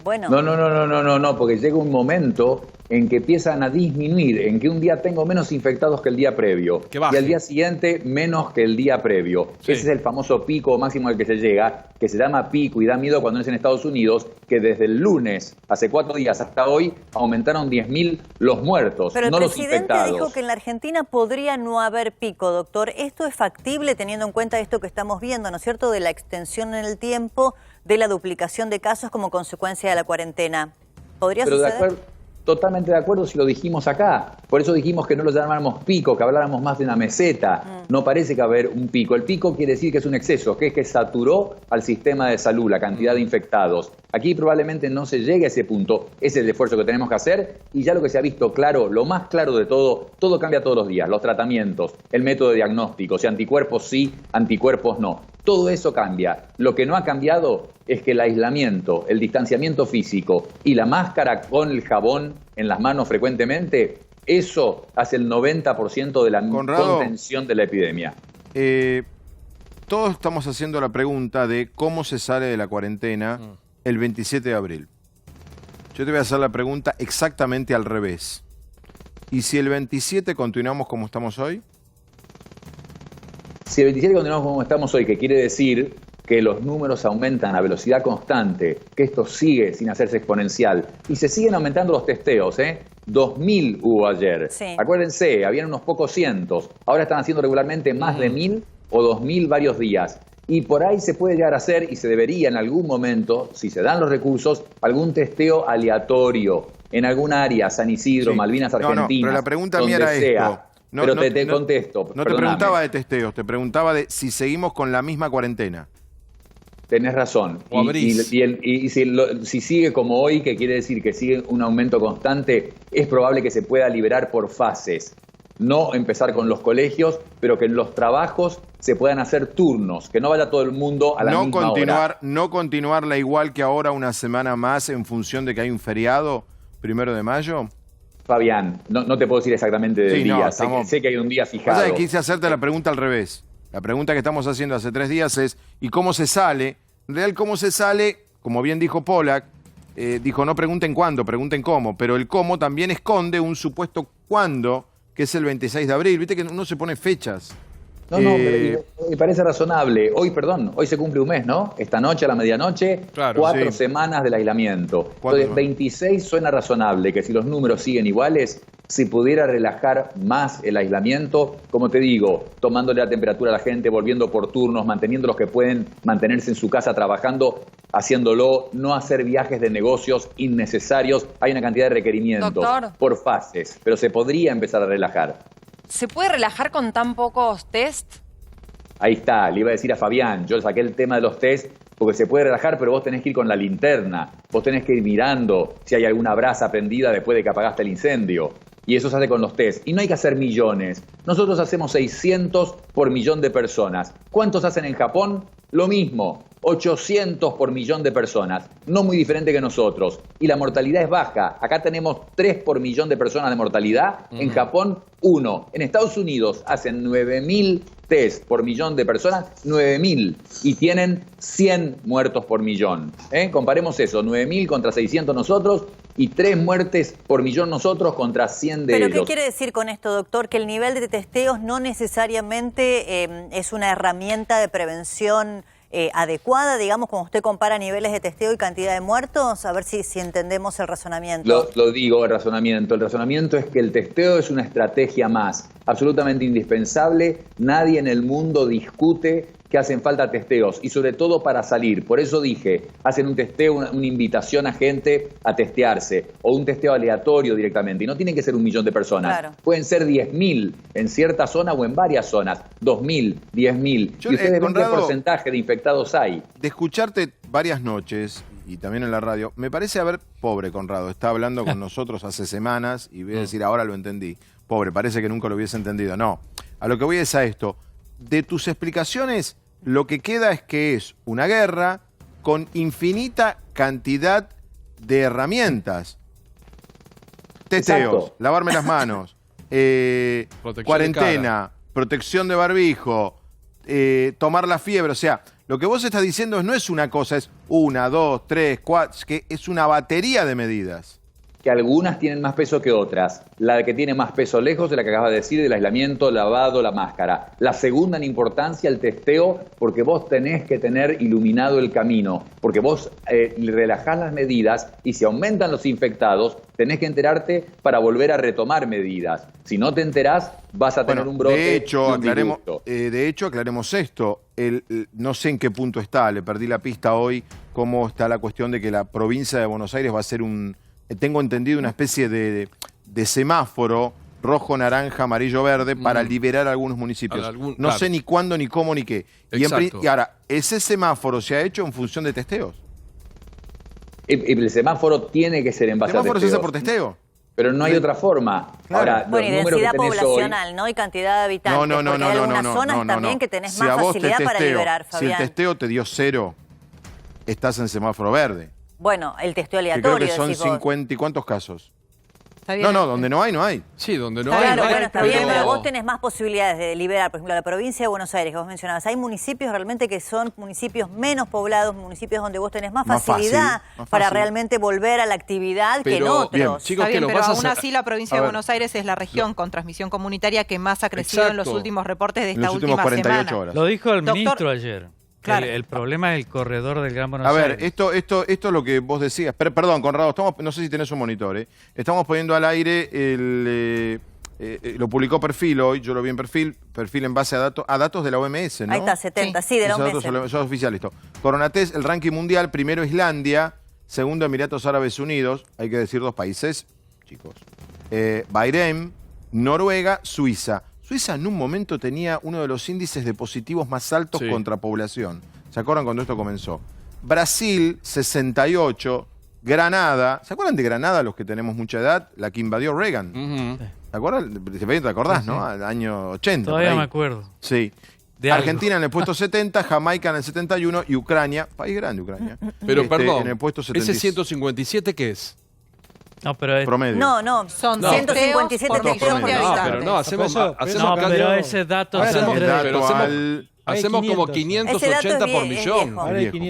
Bueno. No, porque llega un momento en que empiezan a disminuir, en que un día tengo menos infectados que el día previo y al día siguiente menos que el día previo. Sí. Ese es el famoso pico máximo al que se llega, que se llama pico y da miedo cuando es en Estados Unidos, que desde el lunes, hace 4 días hasta hoy, aumentaron 10.000 los muertos, pero no los infectados. Pero el presidente dijo que en la Argentina podría no haber pico, doctor. ¿Esto es factible teniendo en cuenta esto que estamos viendo, ¿no es cierto?, de la extensión en el tiempo de la duplicación de casos como consecuencia de la cuarentena? ¿Podría suceder? Totalmente de acuerdo si lo dijimos acá. Por eso dijimos que no lo llamáramos pico, que habláramos más de una meseta. No parece que va a haber un pico. El pico quiere decir que es un exceso, que es que saturó al sistema de salud, la cantidad de infectados. Aquí probablemente no se llegue a ese punto. Ese es el esfuerzo que tenemos que hacer. Y ya lo que se ha visto claro, lo más claro de todo cambia todos los días. Los tratamientos, el método de diagnóstico, si anticuerpos sí, anticuerpos no. Todo eso cambia. Lo que no ha cambiado es que el aislamiento, el distanciamiento físico y la máscara con el jabón en las manos frecuentemente, eso hace el 90% de la contención de la epidemia. Todos estamos haciendo la pregunta de cómo se sale de la cuarentena el 27 de abril. Yo te voy a hacer la pregunta exactamente al revés. ¿Y si el 27 continuamos como estamos hoy? Si el 27 continuamos como estamos hoy, que quiere decir que los números aumentan a velocidad constante, que esto sigue sin hacerse exponencial, y se siguen aumentando los testeos, 2.000 hubo ayer. Sí. Acuérdense, habían unos pocos cientos, ahora están haciendo regularmente más de 1.000 o 2.000 varios días. Y por ahí se puede llegar a hacer, y se debería en algún momento, si se dan los recursos, algún testeo aleatorio en algún área, San Isidro, Sí. Malvinas Argentinas, pero la pregunta mía era esto. Pero te contesto. No te preguntaba de testeos, te preguntaba de si seguimos con la misma cuarentena. Tenés razón. Si sigue como hoy, que quiere decir que sigue un aumento constante, es probable que se pueda liberar por fases. No empezar con los colegios, pero que en los trabajos se puedan hacer turnos, que no vaya todo el mundo a la misma hora. No continuarla igual que ahora una semana más en función de que hay un feriado, 1 de mayo. Fabián, no te puedo decir exactamente del día. Sé que hay un día fijado. O sea, quise hacerte la pregunta al revés. La pregunta que estamos haciendo hace 3 días es ¿y cómo se sale? En realidad, cómo se sale, como bien dijo Pollack, dijo no pregunten cuándo, pregunten cómo, pero el cómo también esconde un supuesto cuándo, que es el 26 de abril. Viste que uno se pone fechas. No, me parece razonable. Hoy se cumple un mes, ¿no? Esta noche a la medianoche, 4 semanas del aislamiento. Entonces, 26 suena razonable, que si los números siguen iguales, se pudiera relajar más el aislamiento, como te digo, tomándole la temperatura a la gente, volviendo por turnos, manteniendo los que pueden mantenerse en su casa trabajando, haciéndolo, no hacer viajes de negocios innecesarios. Hay una cantidad de requerimientos por fases, pero se podría empezar a relajar. ¿Se puede relajar con tan pocos test? Ahí está, le iba a decir a Fabián, yo saqué el tema de los test porque se puede relajar, pero vos tenés que ir con la linterna, vos tenés que ir mirando si hay alguna brasa prendida después de que apagaste el incendio. Y eso se hace con los test. Y no hay que hacer millones. Nosotros hacemos 600 por millón de personas. ¿Cuántos hacen en Japón? Lo mismo, 800 por millón de personas. No muy diferente que nosotros. Y la mortalidad es baja. Acá tenemos 3 por millón de personas de mortalidad. En Japón, 1. En Estados Unidos hacen 9.000 test por millón de personas, 9.000. Y tienen 100 muertos por millón. Comparemos eso, 9.000 contra 600 nosotros y 3 muertes por millón nosotros contra 100 de ellos. ¿Pero qué quiere decir con esto, doctor? Que el nivel de testeos no necesariamente es una herramienta de prevención adecuada, digamos, cuando usted compara niveles de testeo y cantidad de muertos, a ver si entendemos el razonamiento. Lo digo, el razonamiento. El razonamiento es que el testeo es una estrategia más, absolutamente indispensable. Nadie en el mundo discute que hacen falta testeos, y sobre todo para salir. Por eso dije, hacen un testeo, una invitación a gente a testearse, o un testeo aleatorio directamente, y no tienen que ser 1 millón de personas. Claro. Pueden ser 10.000 en cierta zona o en varias zonas, 2.000, 10.000. Y ustedes ven qué porcentaje de infectados hay. De escucharte varias noches, y también en la radio, me parece pobre Conrado, está hablando con nosotros hace semanas, y voy a decir, ahora lo entendí. Pobre, parece que nunca lo hubiese entendido. No, a lo que voy es a esto. De tus explicaciones, lo que queda es que es una guerra con infinita cantidad de herramientas. Testeos, lavarme las manos, cuarentena, protección de barbijo, tomar la fiebre. O sea, lo que vos estás diciendo no es una cosa, es 1, 2, 3, 4, que es una batería de medidas. Que algunas tienen más peso que otras. La que tiene más peso lejos de la que acabas de decir, del aislamiento, lavado, la máscara. La segunda en importancia, el testeo, porque vos tenés que tener iluminado el camino, porque vos relajás las medidas y si aumentan los infectados, tenés que enterarte para volver a retomar medidas. Si no te enterás, vas a tener un brote. De hecho, aclaremos esto. No sé en qué punto está, le perdí la pista hoy, cómo está la cuestión de que la provincia de Buenos Aires va a ser tengo entendido, una especie de semáforo rojo, naranja, amarillo, verde, para liberar algunos municipios. No sé ni cuándo, ni cómo, ni qué. Y ahora, ¿ese semáforo se ha hecho en función de testeos? El semáforo tiene que ser en base a testeos. ¿El semáforo se hace por testeo? Pero no hay otra forma. Claro. Ahora, bueno, y densidad poblacional, ¿no? Y cantidad de habitantes. No. Porque hay algunas zonas también que tenés más facilidad para liberar, Fabián. Si el testeo te dio 0, estás en semáforo verde. Bueno, el testeo aleatorio. Que creo que son 50 y cuántos casos. No, donde no hay, no hay. Sí, donde no hay. Claro, bueno, está bien, pero vos tenés más posibilidades de liberar. Por ejemplo, la provincia de Buenos Aires, que vos mencionabas. Hay municipios realmente que son municipios menos poblados, municipios donde vos tenés más facilidad para realmente volver a la actividad que en otros. Bien, chicos, está bien, pero aún así la provincia de Buenos Aires es la región con transmisión comunitaria que más ha crecido en los últimos reportes de esta última semana. Lo dijo el ministro ayer. Claro. El problema es el corredor del Gran Buenos Aires. A ver, esto es lo que vos decías. Perdón, Conrado, no sé si tenés un monitor. Estamos poniendo al aire lo publicó Perfil hoy, yo lo vi en Perfil en base a datos de la OMS, ¿no? Ahí está, 70, sí, de la OMS. Eso es oficial, listo. Coronatest, el ranking mundial, primero Islandia, segundo Emiratos Árabes Unidos, hay que decir 2 países, chicos. Bahrein, Noruega, Suiza. Suiza en un momento tenía uno de los índices de positivos más altos contra población. ¿Se acuerdan cuando esto comenzó? Brasil, 68. Granada. ¿Se acuerdan de Granada los que tenemos mucha edad? La que invadió Reagan. ¿Te acuerdas? ¿Te acordás, no? Al año 80. Todavía me acuerdo. Sí. Argentina en el puesto 70, Jamaica en el 71 y Ucrania, país grande Ucrania. Pero perdón, en el puesto 70. ¿ese 157 qué es? No, pero es promedio. No, son 157 testeos por habitantes. Pero no, hacemos pero ese dato hacemos como 580 por millón.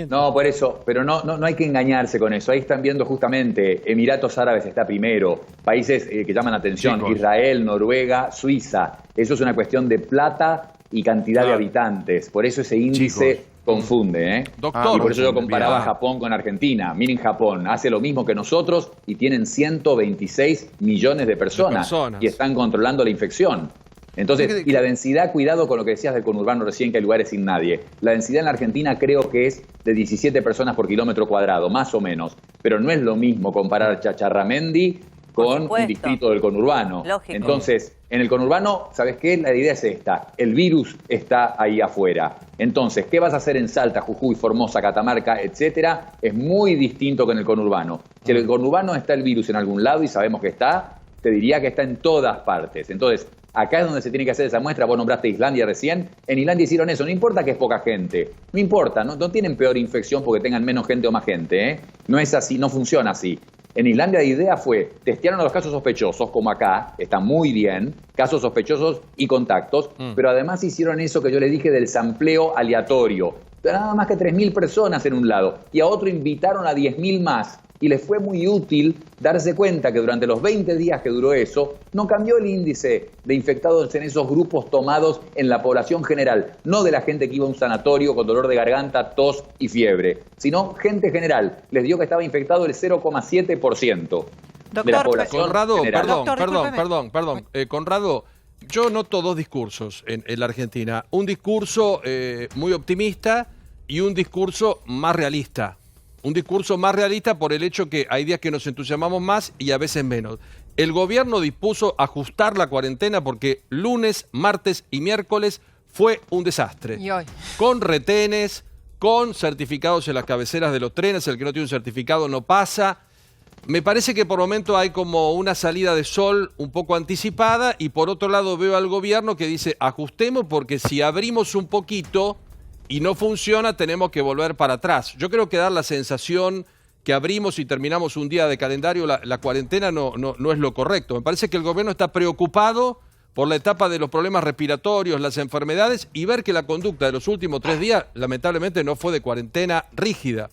No, por eso, pero no hay que engañarse con eso. Ahí están viendo justamente, Emiratos Árabes está primero, países que llaman atención, Israel, Noruega, Suiza. Eso es una cuestión de plata y cantidad de habitantes. Por eso ese índice confunde, Doctor, y por eso yo comparaba Japón con Argentina. Miren, Japón hace lo mismo que nosotros y tienen 126 millones de personas. Y están controlando la infección. Entonces, y la densidad, cuidado con lo que decías del conurbano recién, que hay lugares sin nadie. La densidad en la Argentina creo que es de 17 personas por kilómetro cuadrado, más o menos. Pero no es lo mismo comparar Chacharramendi con un distrito del conurbano. Lógico. Entonces, en el conurbano, ¿sabes qué? La idea es esta. El virus está ahí afuera. Entonces, ¿qué vas a hacer en Salta, Jujuy, Formosa, Catamarca, etcétera? Es muy distinto que en el conurbano. Si en el conurbano está el virus en algún lado y sabemos que está, te diría que está en todas partes. Entonces, acá es donde se tiene que hacer esa muestra. Vos nombraste Islandia recién. En Islandia hicieron eso. No importa que es poca gente. No importa. No tienen peor infección porque tengan menos gente o más gente. No es así. No funciona así. En Islandia la idea fue, testearon a los casos sospechosos, como acá, está muy bien, casos sospechosos y contactos, pero además hicieron eso que yo les dije del sampleo aleatorio. Nada más que 3.000 personas en un lado, y a otro invitaron a 10.000 más. Y les fue muy útil darse cuenta que durante los 20 días que duró eso, no cambió el índice de infectados en esos grupos tomados en la población general, no de la gente que iba a un sanatorio con dolor de garganta, tos y fiebre, sino gente general. Les dio que estaba infectado el 0,7% de la población Conrado, general. Perdón. Conrado, yo noto 2 discursos en la Argentina. Un discurso muy optimista y un discurso más realista. Un discurso más realista por el hecho que hay días que nos entusiasmamos más y a veces menos. El gobierno dispuso ajustar la cuarentena porque lunes, martes y miércoles fue un desastre. ¿Y hoy? Con retenes, con certificados en las cabeceras de los trenes, el que no tiene un certificado no pasa. Me parece que por momento hay como una salida de sol un poco anticipada y por otro lado veo al gobierno que dice ajustemos porque si abrimos un poquito y no funciona, tenemos que volver para atrás. Yo creo que dar la sensación que abrimos y terminamos un día de calendario la cuarentena no es lo correcto. Me parece que el gobierno está preocupado por la etapa de los problemas respiratorios, las enfermedades, y ver que la conducta de los últimos 3 días, lamentablemente, no fue de cuarentena rígida.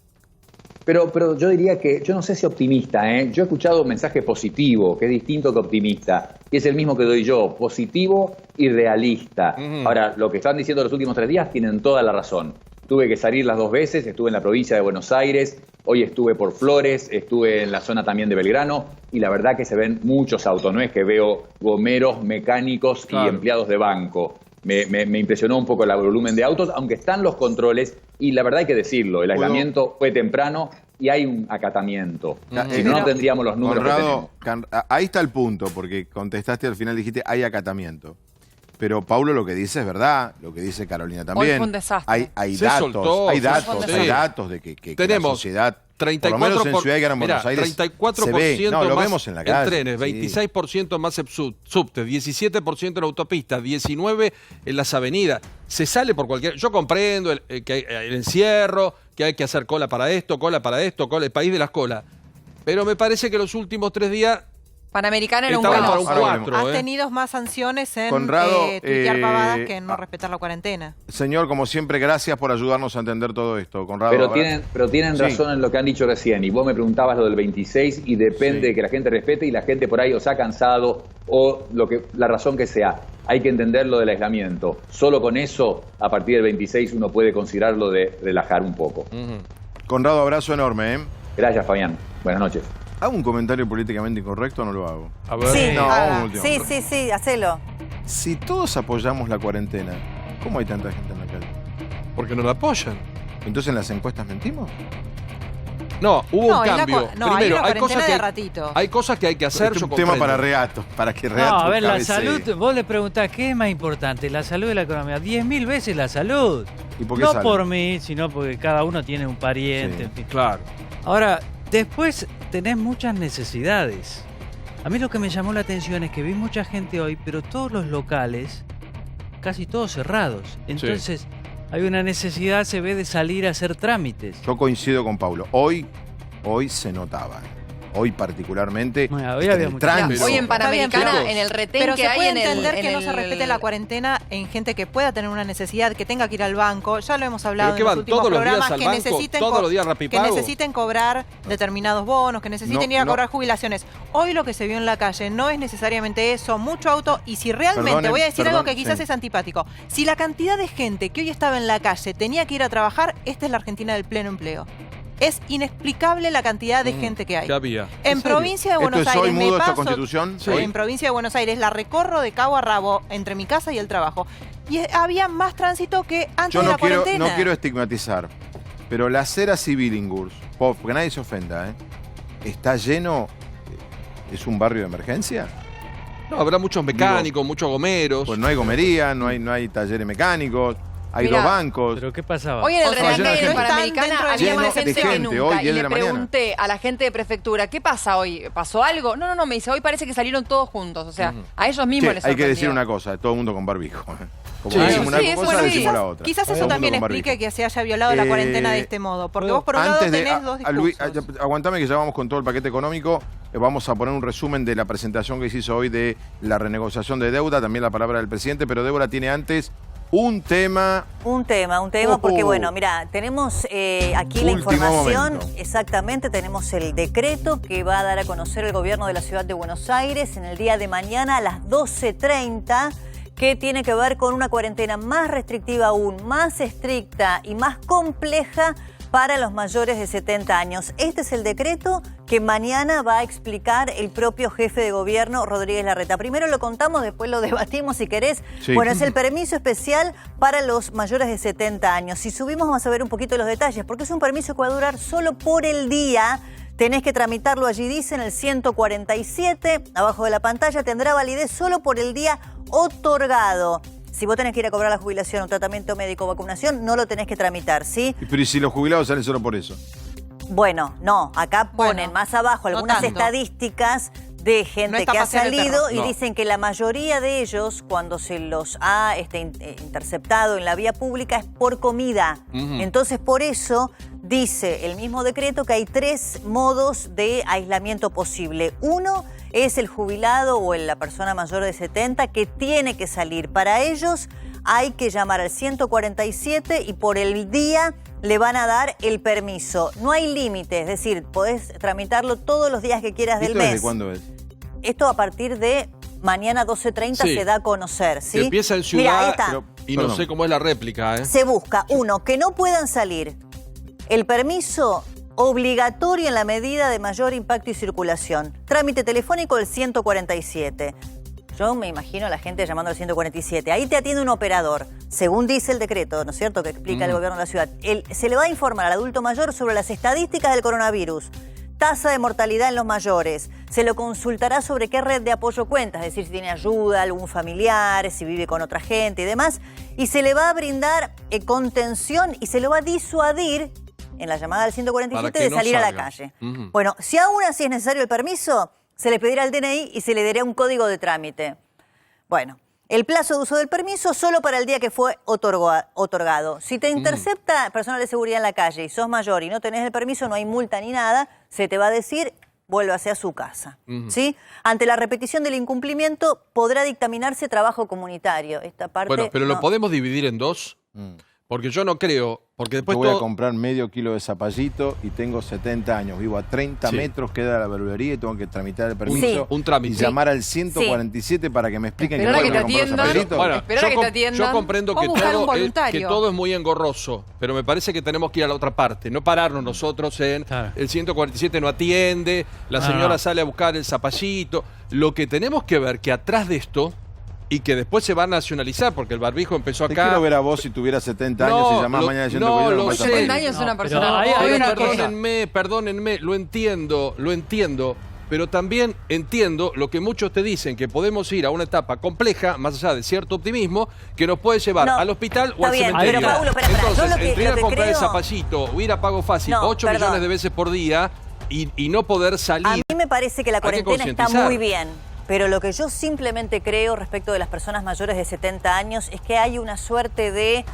Pero yo diría que, yo no sé si optimista, yo he escuchado un mensaje positivo, que es distinto que optimista, y es el mismo que doy yo, positivo y realista. Ahora, lo que están diciendo los últimos 3 días tienen toda la razón. Tuve que salir las 2 veces, estuve en la provincia de Buenos Aires, hoy estuve por Flores, estuve en la zona también de Belgrano, y la verdad que se ven muchos autos, no es que veo gomeros, mecánicos y empleados de banco. Me impresionó un poco el volumen de autos, aunque están los controles, y la verdad hay que decirlo, el aislamiento fue temprano, y hay un acatamiento. Si no, no tendríamos los números Conrado, que tenemos. Ahí está el punto, porque contestaste al final, dijiste, hay acatamiento. Pero Paulo lo que dice es verdad, lo que dice Carolina también. Hoy fue un desastre. Hay datos de que tenemos la sociedad, 34%, por lo menos en Ciudad de Gran Buenos Aires, 34% se ve. No, lo más vemos en la calle. trenes, 26% más en subte, 17% en autopistas, 19% en las avenidas. Se sale por cualquier... Yo comprendo el encierro, que hay que hacer cola para esto, cola, el país de las colas. Pero me parece que los últimos 3 días... Panamericana era un estaban bueno. para un 4. Has tenido más sanciones en Conrado, tuitear pavadas que en no respetar la cuarentena. Señor, como siempre, gracias por ayudarnos a entender todo esto, Conrado. Pero tienen razón en lo que han dicho recién. Y vos me preguntabas lo del 26 y depende de que la gente respete y la gente por ahí o se ha cansado o la razón que sea. Hay que entender lo del aislamiento. Solo con eso, a partir del 26, uno puede considerarlo de relajar un poco. Conrado, abrazo enorme. Gracias, Fabián. Buenas noches. ¿Hago un comentario políticamente incorrecto o no lo hago? A ver. Sí, no, un último. sí, hacelo. Si todos apoyamos la cuarentena, ¿cómo hay tanta gente en la calle? Porque no la apoyan. ¿Entonces en las encuestas mentimos? No, hubo un cambio. Primero, hay cosas que hay que hacer. Este es un tema para Reato, para que Reato No, a ver, la cabecee. salud, vos le preguntás, ¿qué es más importante? ¿La salud o la economía? 10.000 veces la salud. ¿Y por qué no sale? por mí, sino porque cada uno tiene un pariente. Sí, en fin. Claro. Ahora, después tenés muchas necesidades. A mí lo que me llamó la atención es que vi mucha gente hoy, pero todos los locales, casi todos cerrados. Entonces, hay una necesidad, se ve, de salir a hacer trámites. Yo coincido con Paulo. Hoy se notaba. Hoy particularmente. Bueno, hoy había mucha tránsito. Hoy en Panamericana, en el retén pero que se hay puede en entender el... que no se respete la cuarentena en gente que pueda tener una necesidad, que tenga que ir al banco. Ya lo hemos hablado en los últimos programas, que necesiten cobrar determinados bonos, que necesiten ir a cobrar jubilaciones. Hoy lo que se vio en la calle no es necesariamente eso, mucho auto. Y si realmente, voy a decir algo que quizás es antipático, si la cantidad de gente que hoy estaba en la calle tenía que ir a trabajar, esta es la Argentina del pleno empleo. Es inexplicable la cantidad de gente que hay. ¿Qué había? En provincia de Buenos Aires me paso, Constitución? En provincia de Buenos Aires la recorro de cabo a rabo entre mi casa y el trabajo. Y había más tránsito que antes de la cuarentena. No quiero estigmatizar, pero la acera Civilingurs, porque nadie se ofenda, está lleno. ¿Es un barrio de emergencia? No, habrá muchos mecánicos, muchos gomeros. Pues no hay gomería, no hay talleres mecánicos. Hay 2 bancos. ¿Pero qué pasaba? Hoy en el retén de Panamericana había más gente que nunca. Hoy, y le pregunté a la gente de prefectura, ¿qué pasa hoy? ¿Pasó algo? No, me dice, hoy parece que salieron todos juntos. O sea, a ellos mismos les sorprendió. Hay que decir una cosa, todo el mundo con barbijo. Como decimos una cosa, decimos la otra. Quizás eso también explique que se haya violado la cuarentena de este modo. Porque vos por un lado tenés 2 discursos. Aguantame que ya vamos con todo el paquete económico. Vamos a poner un resumen de la presentación que se hizo hoy de la renegociación de deuda, también la palabra del presidente, pero Débora tiene antes un tema, porque bueno, mira, tenemos aquí la información, momento. Exactamente, tenemos el decreto que va a dar a conocer el gobierno de la ciudad de Buenos Aires en el día de mañana a las 12:30, que tiene que ver con una cuarentena más restrictiva aún, más estricta y más compleja para los mayores de 70 años. Este es el decreto que mañana va a explicar el propio jefe de gobierno, Rodríguez Larreta. Primero lo contamos, después lo debatimos si querés. Sí. Bueno, es el permiso especial para los mayores de 70 años. Si subimos vamos a ver un poquito los detalles, porque es un permiso que va a durar solo por el día. Tenés que tramitarlo allí, dice, en el 147, abajo de la pantalla. Tendrá validez solo por el día otorgado. Si vos tenés que ir a cobrar la jubilación, un tratamiento médico o vacunación, no lo tenés que tramitar, ¿sí? Pero ¿y si los jubilados salen solo por eso? Bueno, no, acá ponen más abajo algunas estadísticas de gente que ha salido y dicen que la mayoría de ellos, cuando se los ha interceptado en la vía pública, es por comida. Entonces, por eso dice el mismo decreto que hay 3 modos de aislamiento posible. Uno es el jubilado o la persona mayor de 70 que tiene que salir. Para ellos hay que llamar al 147 y por el día le van a dar el permiso. No hay límite, es decir, podés tramitarlo todos los días que quieras del mes. ¿Desde cuándo es? Esto a partir de mañana 12:30 se da a conocer, ¿sí? Que empieza en Ciudad. Mirá, ahí está. Y no sé cómo es la réplica, Se busca, 1, que no puedan salir. El permiso obligatorio en la medida de mayor impacto y circulación. Trámite telefónico del 147. Yo me imagino a la gente llamando al 147. Ahí te atiende un operador, según dice el decreto, ¿no es cierto?, que explica el gobierno de la ciudad. Se le va a informar al adulto mayor sobre las estadísticas del coronavirus, tasa de mortalidad en los mayores. Se lo consultará sobre qué red de apoyo cuenta, es decir, si tiene ayuda, algún familiar, si vive con otra gente y demás. Y se le va a brindar contención y se lo va a disuadir en la llamada al 147 de salir a la calle. Bueno, si aún así es necesario el permiso, se le pedirá el DNI y se le dará un código de trámite. Bueno, el plazo de uso del permiso solo para el día que fue otorgado. Si te intercepta personal de seguridad en la calle y sos mayor y no tenés el permiso, no hay multa ni nada, se te va a decir, vuélvase a su casa. ¿Sí? Ante la repetición del incumplimiento, podrá dictaminarse trabajo comunitario. Esta parte, bueno, pero no. ¿lo podemos dividir en dos? Porque yo no creo, porque después yo voy a comprar medio kilo de zapallito y tengo 70 años, vivo a 30 Sí. metros, queda la verdulería y tengo que tramitar el permiso. Un trámite. Y llamar al 147 para que me expliquen Esperar que a que puedo te comprar atiendan. zapallito. Bueno, Esperar a que te atiendan. yo comprendo O que buscar un todo, voluntario. que todo es muy engorroso, pero me parece que tenemos que ir a la otra parte, no pararnos nosotros en el 147 no atiende, la señora sale a buscar el zapallito. Lo que tenemos que ver que atrás de esto, y que después se va a nacionalizar, porque el barbijo empezó Te acá. quiero ver a vos si tuvieras 70 años y llamás mañana diciendo que yo no me 70 años es una persona. Perdónenme, lo entiendo, pero también entiendo lo que muchos te dicen, que podemos ir a una etapa compleja, más allá de cierto optimismo, que nos puede llevar al hospital o al cementerio. Pero Paulo, espera, entonces, yo entre ir a comprar el creo... zapallito o ir a pago fácil 8 millones de veces por día y no poder salir. A mí me parece que la cuarentena está concientizar. muy bien. Pero lo que yo simplemente creo respecto de las personas mayores de 70 años es que hay una suerte de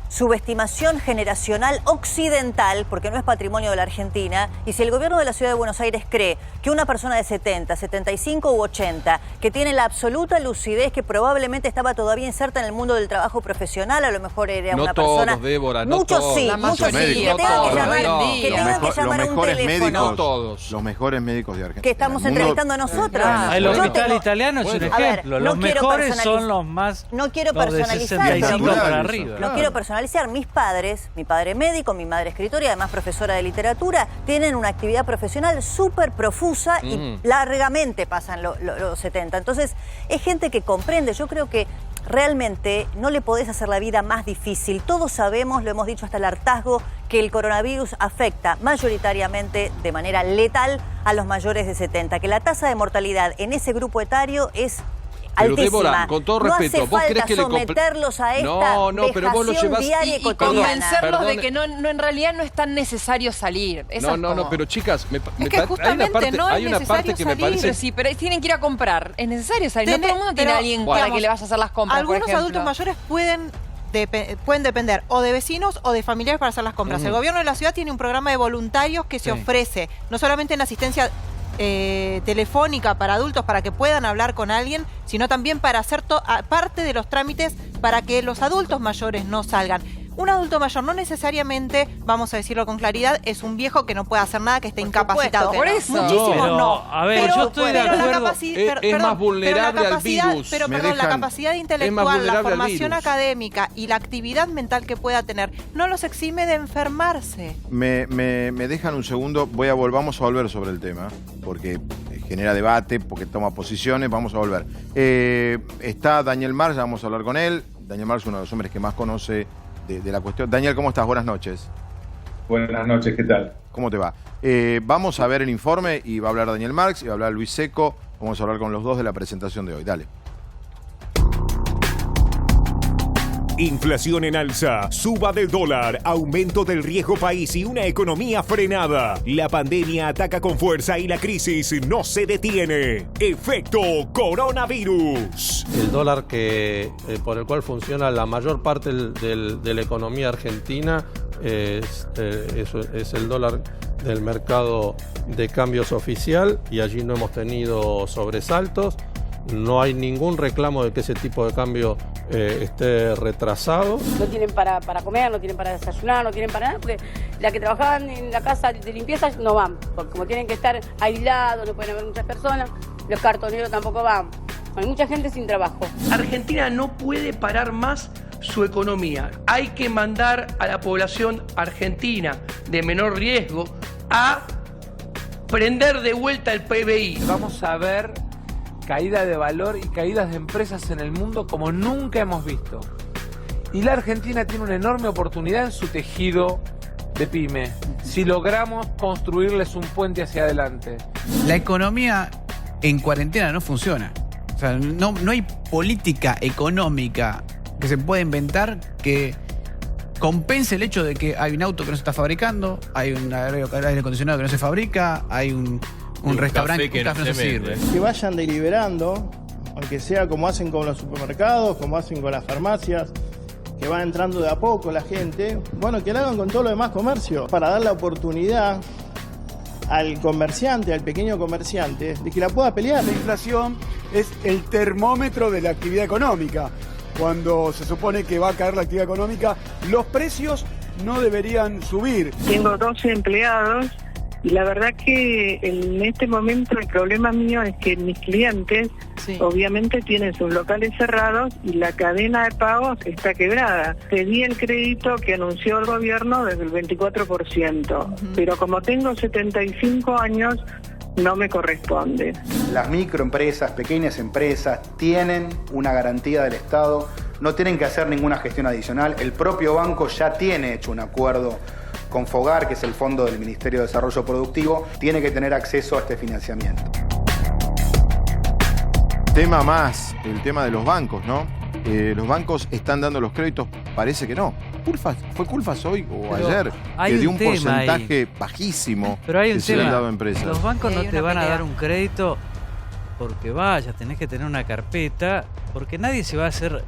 subestimación generacional occidental, porque no es patrimonio de la Argentina, y si el gobierno de la Ciudad de Buenos Aires cree que una persona de 70, 75 u 80, que tiene la absoluta lucidez, que probablemente estaba todavía inserta en el mundo del trabajo profesional, a lo mejor era una persona... No todos, Débora, no muchos todos. sí, muchos sí, que tengan que llamar, a un teléfono. No todos. Los mejores médicos de Argentina. Que estamos entrevistando a nosotros. El hospital italiano es un ejemplo. Los mejores son los más... No quiero los de personalizar. 65 para arriba. No quiero personalizar. Mis padres, mi padre médico, mi madre escritora y además profesora de literatura, tienen una actividad profesional súper profusa y largamente pasan los 70. Entonces, es gente que comprende. Yo creo que realmente no le podés hacer la vida más difícil. Todos sabemos, lo hemos dicho hasta el hartazgo, que el coronavirus afecta mayoritariamente de manera letal a los mayores de 70, que la tasa de mortalidad en ese grupo etario es pero altísima. Débora, con todo respeto, no hace ¿vos falta crees que someterlos a esta pero vos lo llevás diaria y y cotidiana. convencerlos de que no, en realidad no es tan necesario salir. Eso No, pero chicas, es que justamente no es hay una parte que me parece... Pero sí, pero tienen que ir a comprar. Es necesario salir. No todo el mundo tiene a alguien para que le vaya a hacer las compras, Algunos por ejemplo. adultos mayores pueden depender o de vecinos o de familiares para hacer las compras. El gobierno de la ciudad tiene un programa de voluntarios que se ofrece, no solamente en asistencia telefónica para adultos para que puedan hablar con alguien, sino también para hacer parte de los trámites para que los adultos mayores no salgan. Un adulto mayor no necesariamente, vamos a decirlo con claridad, es un viejo que no puede hacer nada, que esté incapacitado. Por eso. Muchísimos no. A ver, yo estoy de acuerdo. Es más vulnerable al virus. Pero la capacidad intelectual, la formación académica y la actividad mental que pueda tener no los exime de enfermarse. Me dejan un segundo, vamos a volver sobre el tema, porque genera debate, porque toma posiciones, vamos a volver. Está Daniel Marx, vamos a hablar con él. Daniel Marx es uno de los hombres que más conoce de la cuestión. Daniel, ¿cómo estás? Buenas noches. Buenas noches, ¿qué tal? ¿Cómo te va? Vamos a ver el informe y va a hablar Daniel Marx y va a hablar Luis Seco. Vamos a hablar con los dos de la presentación de hoy. Dale. Inflación en alza, suba del dólar, aumento del riesgo país y una economía frenada. La pandemia ataca con fuerza y la crisis no se detiene. Efecto coronavirus. El dólar por el cual funciona la mayor parte de la economía argentina es el dólar del mercado de cambios oficial y allí no hemos tenido sobresaltos. No hay ningún reclamo de que ese tipo de cambio esté retrasado. No tienen para comer, no tienen para desayunar, no tienen para nada, porque las que trabajaban en la casa de limpieza no van, porque como tienen que estar aislados, no pueden haber muchas personas, los cartoneros tampoco van. Hay mucha gente sin trabajo. Argentina no puede parar más su economía. Hay que mandar a la población argentina de menor riesgo a prender de vuelta el PBI. Vamos a ver caída de valor y caídas de empresas en el mundo como nunca hemos visto. Y la Argentina tiene una enorme oportunidad en su tejido de pyme, si logramos construirles un puente hacia adelante. La economía en cuarentena no funciona. O sea, no hay política económica que se pueda inventar que compense el hecho de que hay un auto que no se está fabricando, hay un aire acondicionado que no se fabrica, hay un restaurante que no se sirve. Que vayan deliberando, aunque sea como hacen con los supermercados, como hacen con las farmacias, que va entrando de a poco la gente, bueno, que lo hagan con todo lo demás comercio, para dar la oportunidad al comerciante, al pequeño comerciante, de que la pueda pelear. La inflación es el termómetro de la actividad económica. Cuando se supone que va a caer la actividad económica, los precios no deberían subir. Tengo 12 empleados y la verdad que en este momento el problema mío es que mis clientes obviamente tienen sus locales cerrados y la cadena de pagos está quebrada. Pedí el crédito que anunció el gobierno desde el 24%, pero como tengo 75 años, no me corresponde. Las microempresas, pequeñas empresas, tienen una garantía del Estado, no tienen que hacer ninguna gestión adicional. El propio banco ya tiene hecho un acuerdo con FOGAR, que es el Fondo del Ministerio de Desarrollo Productivo, tiene que tener acceso a este financiamiento. Tema más, el tema de los bancos, ¿no? Los bancos están dando los créditos, parece que no. ¿Fue Culfas hoy o pero ayer? Que dio un porcentaje bajísimo pero hay un que se le han dado a empresas. Los bancos no te van a dar un crédito porque vayas, tenés que tener una carpeta, porque nadie se va a hacer,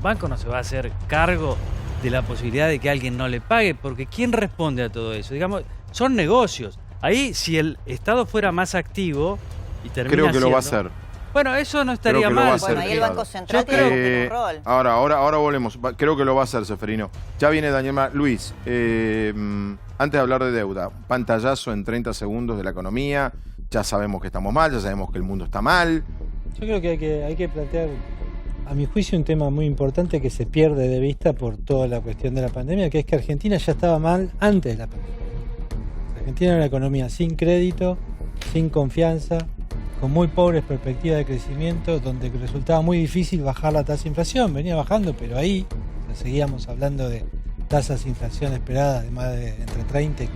banco no se va a hacer cargo de la posibilidad de que alguien no le pague, porque ¿quién responde a todo eso? Digamos, son negocios. Ahí, si el Estado fuera más activo y termina creo que siendo, lo va a hacer. Bueno, eso no estaría mal. Bueno, ahí el Banco Central tiene un rol. Ahora volvemos. Creo que lo va a hacer, Seferino. Ya viene Daniel Luis, antes de hablar de deuda, pantallazo en 30 segundos de la economía. Ya sabemos que estamos mal, ya sabemos que el mundo está mal. Yo creo que hay que plantear, a mi juicio, un tema muy importante que se pierde de vista por toda la cuestión de la pandemia, que es que Argentina ya estaba mal antes de la pandemia. Argentina era una economía sin crédito, sin confianza, con muy pobres perspectivas de crecimiento, donde resultaba muy difícil bajar la tasa de inflación. Venía bajando, pero ahí seguíamos hablando de tasas de inflación esperadas de más de entre 30 y 40%.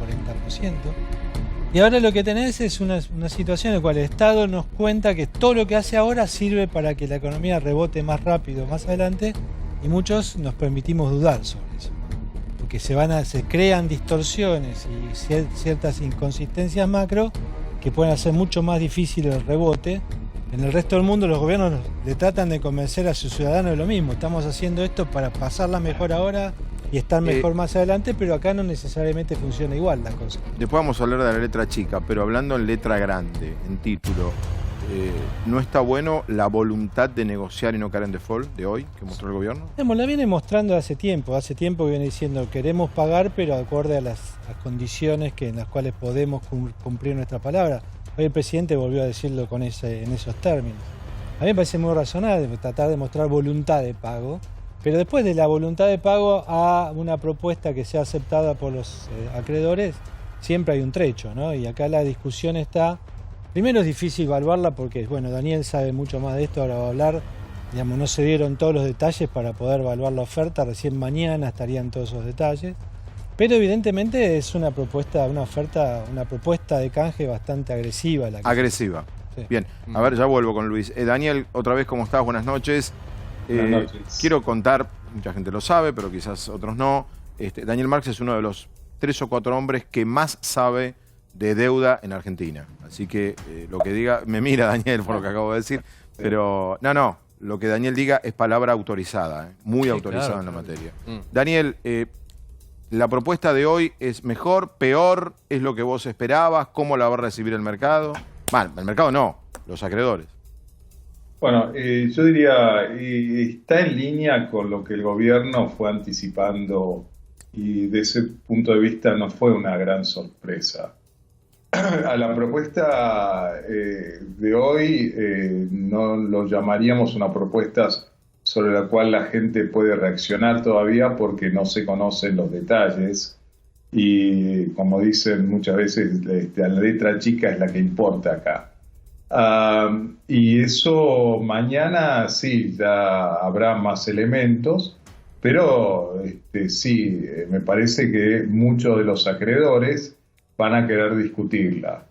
Y ahora lo que tenés es una situación en la cual el Estado nos cuenta que todo lo que hace ahora sirve para que la economía rebote más rápido más adelante, y muchos nos permitimos dudar sobre eso. Porque se crean distorsiones y ciertas inconsistencias macro que pueden hacer mucho más difícil el rebote. En el resto del mundo los gobiernos le tratan de convencer a sus ciudadanos de lo mismo. Estamos haciendo esto para pasarla mejor ahora y estar mejor más adelante, pero acá no necesariamente funciona igual la cosa. Después vamos a hablar de la letra chica, pero hablando en letra grande, en título, ¿no está bueno la voluntad de negociar y no caer en default de hoy que mostró el gobierno? La viene mostrando hace tiempo que viene diciendo queremos pagar, pero acorde a las condiciones en las cuales podemos cumplir nuestra palabra. Hoy el presidente volvió a decirlo en esos términos. A mí me parece muy razonable tratar de mostrar voluntad de pago, pero después de la voluntad de pago a una propuesta que sea aceptada por los acreedores, siempre hay un trecho, ¿no? Y acá la discusión está. Primero es difícil evaluarla porque, bueno, Daniel sabe mucho más de esto, ahora va a hablar. Digamos, no se dieron todos los detalles para poder evaluar la oferta, recién mañana estarían todos esos detalles. Pero evidentemente es una propuesta de canje bastante agresiva. Agresiva. Sí. Bien, a ver, ya vuelvo con Luis. Daniel, otra vez, ¿cómo estás? Buenas noches. Buenas noches. Quiero contar, mucha gente lo sabe, pero quizás otros no. Daniel Marx es uno de los 3 o 4 hombres que más sabe de deuda en Argentina. Así que lo que diga, me mira Daniel por lo que acabo de decir, pero no, lo que Daniel diga es palabra autorizada, muy autorizada en la materia. Daniel, ¿la propuesta de hoy es mejor, peor? ¿Es lo que vos esperabas? ¿Cómo la va a recibir el mercado? Mal, el mercado no, los acreedores. Bueno, yo diría, está en línea con lo que el gobierno fue anticipando y de ese punto de vista no fue una gran sorpresa. A la propuesta de hoy no lo llamaríamos una propuesta sobre la cual la gente puede reaccionar todavía porque no se conocen los detalles y como dicen muchas veces, la letra chica es la que importa acá. Y eso mañana sí, ya habrá más elementos, pero sí, me parece que muchos de los acreedores van a querer discutirla.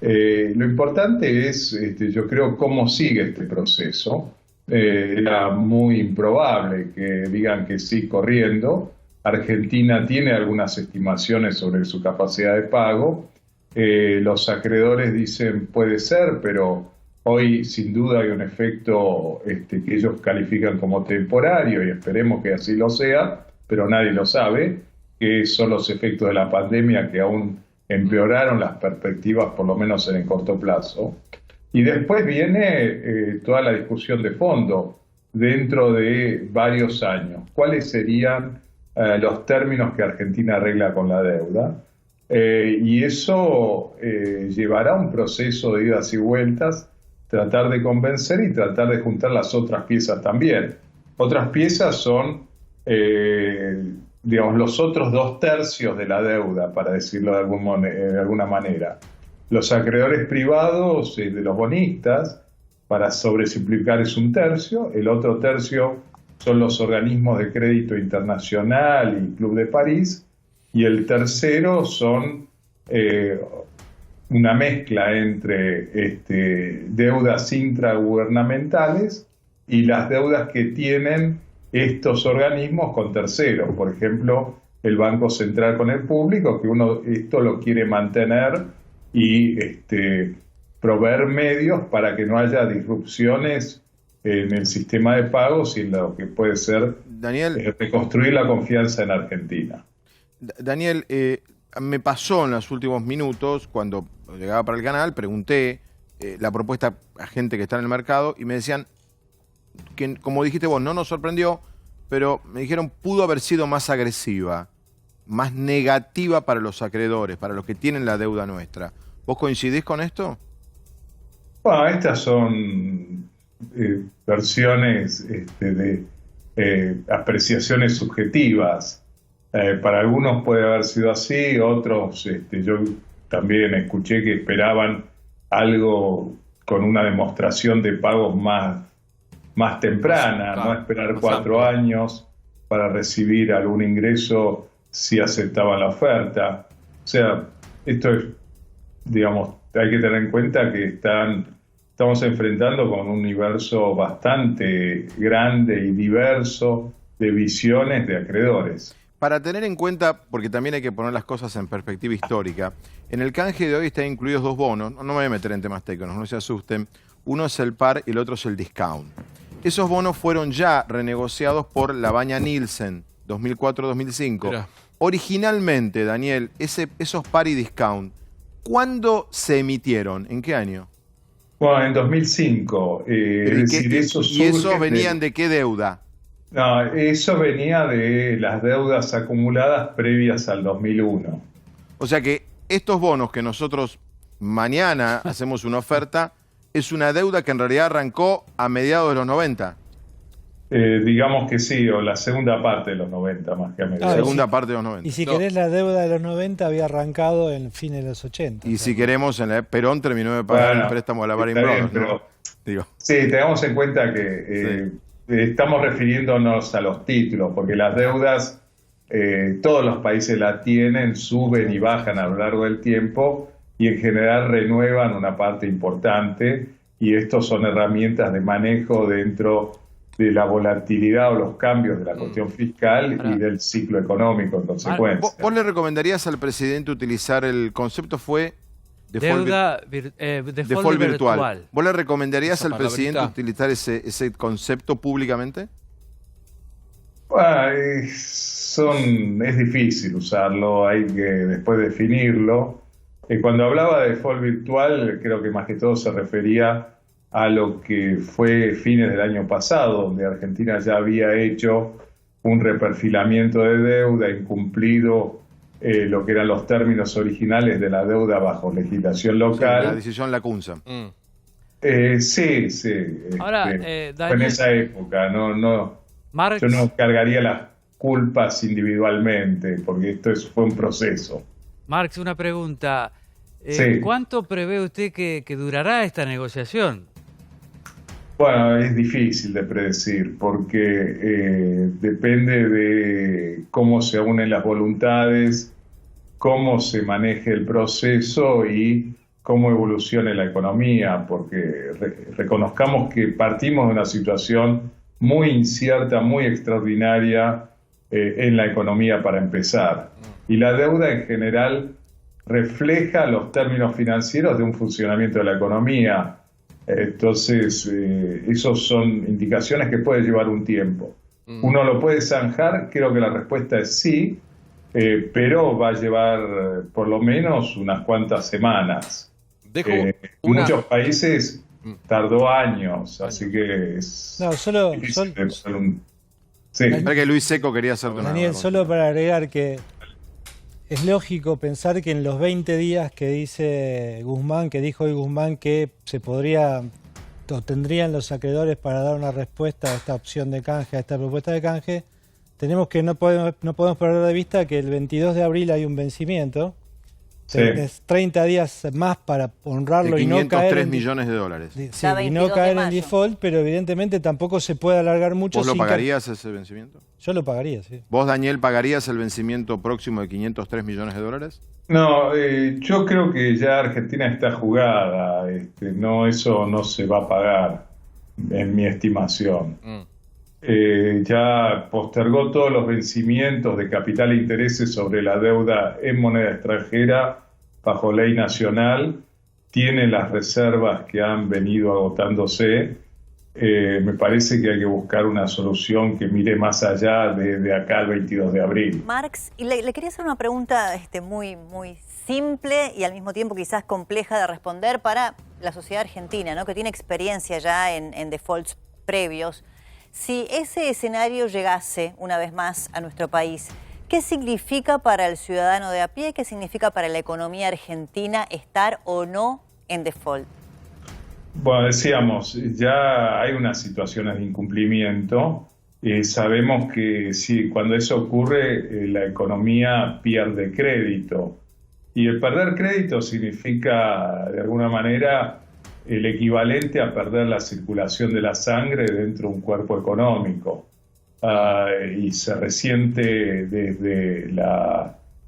Lo importante es, yo creo, cómo sigue este proceso. Era muy improbable que digan que sí corriendo. Argentina tiene algunas estimaciones sobre su capacidad de pago. Los acreedores dicen puede ser, pero hoy sin duda hay un efecto que ellos califican como temporario y esperemos que así lo sea, pero nadie lo sabe, que son los efectos de la pandemia que aún empeoraron las perspectivas, por lo menos en el corto plazo. Y después viene toda la discusión de fondo dentro de varios años. ¿Cuáles serían los términos que Argentina arregla con la deuda? Y eso llevará un proceso de idas y vueltas, tratar de convencer y tratar de juntar las otras piezas también. Otras piezas son, digamos, los otros 2/3 de la deuda, para decirlo de alguna manera. Los acreedores privados de los bonistas, para sobresimplificar, es 1/3, el otro 1/3 son los organismos de crédito internacional y Club de París, y el tercero son una mezcla entre deudas intragubernamentales y las deudas que tienen estos organismos con terceros. Por ejemplo, el Banco Central con el público, que esto lo quiere mantener y proveer medios para que no haya disrupciones en el sistema de pagos y en lo que puede ser, Daniel, reconstruir la confianza en Argentina. Daniel, me pasó en los últimos minutos, cuando llegaba para el canal, pregunté la propuesta a gente que está en el mercado y me decían que, como dijiste vos, no nos sorprendió, pero me dijeron pudo haber sido más agresiva, más negativa para los acreedores, para los que tienen la deuda nuestra. ¿Vos coincidís con esto? Bueno, estas son versiones de apreciaciones subjetivas. Para algunos puede haber sido así, otros, yo también escuché que esperaban algo con una demostración de pagos más temprana, no esperar 4 años para recibir algún ingreso si aceptaban la oferta. O sea, esto es, digamos, hay que tener en cuenta que estamos enfrentando con un universo bastante grande y diverso de visiones de acreedores. Para tener en cuenta, porque también hay que poner las cosas en perspectiva histórica, en el canje de hoy están incluidos 2 bonos, no me voy a meter en temas técnicos, no se asusten, uno es el par y el otro es el discount. Esos bonos fueron ya renegociados por Lavagna Nielsen, 2004-2005. Mirá. Originalmente, Daniel, esos par y discount, ¿cuándo se emitieron? ¿En qué año? Bueno, en 2005. Es decir, ¿Y esos venían de qué deuda? No, eso venía de las deudas acumuladas previas al 2001. O sea que estos bonos que nosotros mañana hacemos una oferta, es una deuda que en realidad arrancó a mediados de los 90. Digamos que sí, o la segunda parte de los 90 más que a mediados. Segunda parte de los 90. Y si querés, la deuda de los 90 había arrancado en fines de los 80. Y si queremos, Perón terminó de pagar el préstamo a la Baring Brothers, ¿no? Digo. Sí, tengamos en cuenta que estamos refiriéndonos a los títulos, porque las deudas, todos los países las tienen, suben y bajan a lo largo del tiempo y en general renuevan una parte importante, y estos son herramientas de manejo dentro de la volatilidad o los cambios de la cuestión fiscal y del ciclo económico en consecuencia. ¿Vos le recomendarías al presidente utilizar el concepto fue default virtual? ¿Vos le recomendarías al presidente utilizar ese concepto públicamente? Es difícil usarlo, hay que después definirlo. Cuando hablaba de default virtual, creo que más que todo se refería a lo que fue fines del año pasado, donde Argentina ya había hecho un reperfilamiento de deuda, incumplido lo que eran los términos originales de la deuda bajo legislación local. Sí, la decisión Lacunza. Sí. Ahora, fue en esa época. Yo no cargaría las culpas individualmente, porque fue un proceso. Marx, una pregunta. Sí. ¿Cuánto prevé usted que durará esta negociación? Bueno, es difícil de predecir porque depende de cómo se unen las voluntades, cómo se maneje el proceso y cómo evolucione la economía, porque reconozcamos que partimos de una situación muy incierta, muy extraordinaria en la economía para empezar. Y la deuda en general refleja los términos financieros de un funcionamiento de la economía. Entonces, esos son indicaciones que puede llevar un tiempo. ¿Uno lo puede zanjar? Creo que la respuesta es sí, pero va a llevar por lo menos unas cuantas semanas. En muchos países tardó años, así que es... No, solo... Sí. Espera que Luis Seco quería hacer una... Daniel, solo para agregar que es lógico pensar que en los 20 días que dice Guzmán, que dijo hoy Guzmán que se podría, o tendrían los acreedores para dar una respuesta a esta opción de canje, a esta propuesta de canje, tenemos que no podemos perder de vista que el 22 de abril hay un vencimiento. Sí. Es 30 días más para honrarlo de y no caer 503 millones de dólares. Sí, y no caer en default, pero evidentemente tampoco se puede alargar mucho. ¿Vos lo pagarías ese vencimiento? Yo lo pagaría, sí. ¿Vos, Daniel, pagarías el vencimiento próximo de 503 millones de dólares? No, yo creo que ya Argentina está jugada. No, eso no se va a pagar, en mi estimación. Ya postergó todos los vencimientos de capital e intereses sobre la deuda en moneda extranjera bajo ley nacional, tiene las reservas que han venido agotándose. Me parece que hay que buscar una solución que mire más allá de acá al 22 de abril. Marx, y le quería hacer una pregunta muy simple y al mismo tiempo quizás compleja de responder para la sociedad argentina, ¿no? Que tiene experiencia ya en defaults previos. Si ese escenario llegase una vez más a nuestro país, ¿qué significa para el ciudadano de a pie? ¿Qué significa para la economía argentina estar o no en default? Bueno, decíamos, ya hay unas situaciones de incumplimiento. Sabemos que cuando eso ocurre, la economía pierde crédito. Y el perder crédito significa, de alguna manera, el equivalente a perder la circulación de la sangre dentro de un cuerpo económico. Y se resiente desde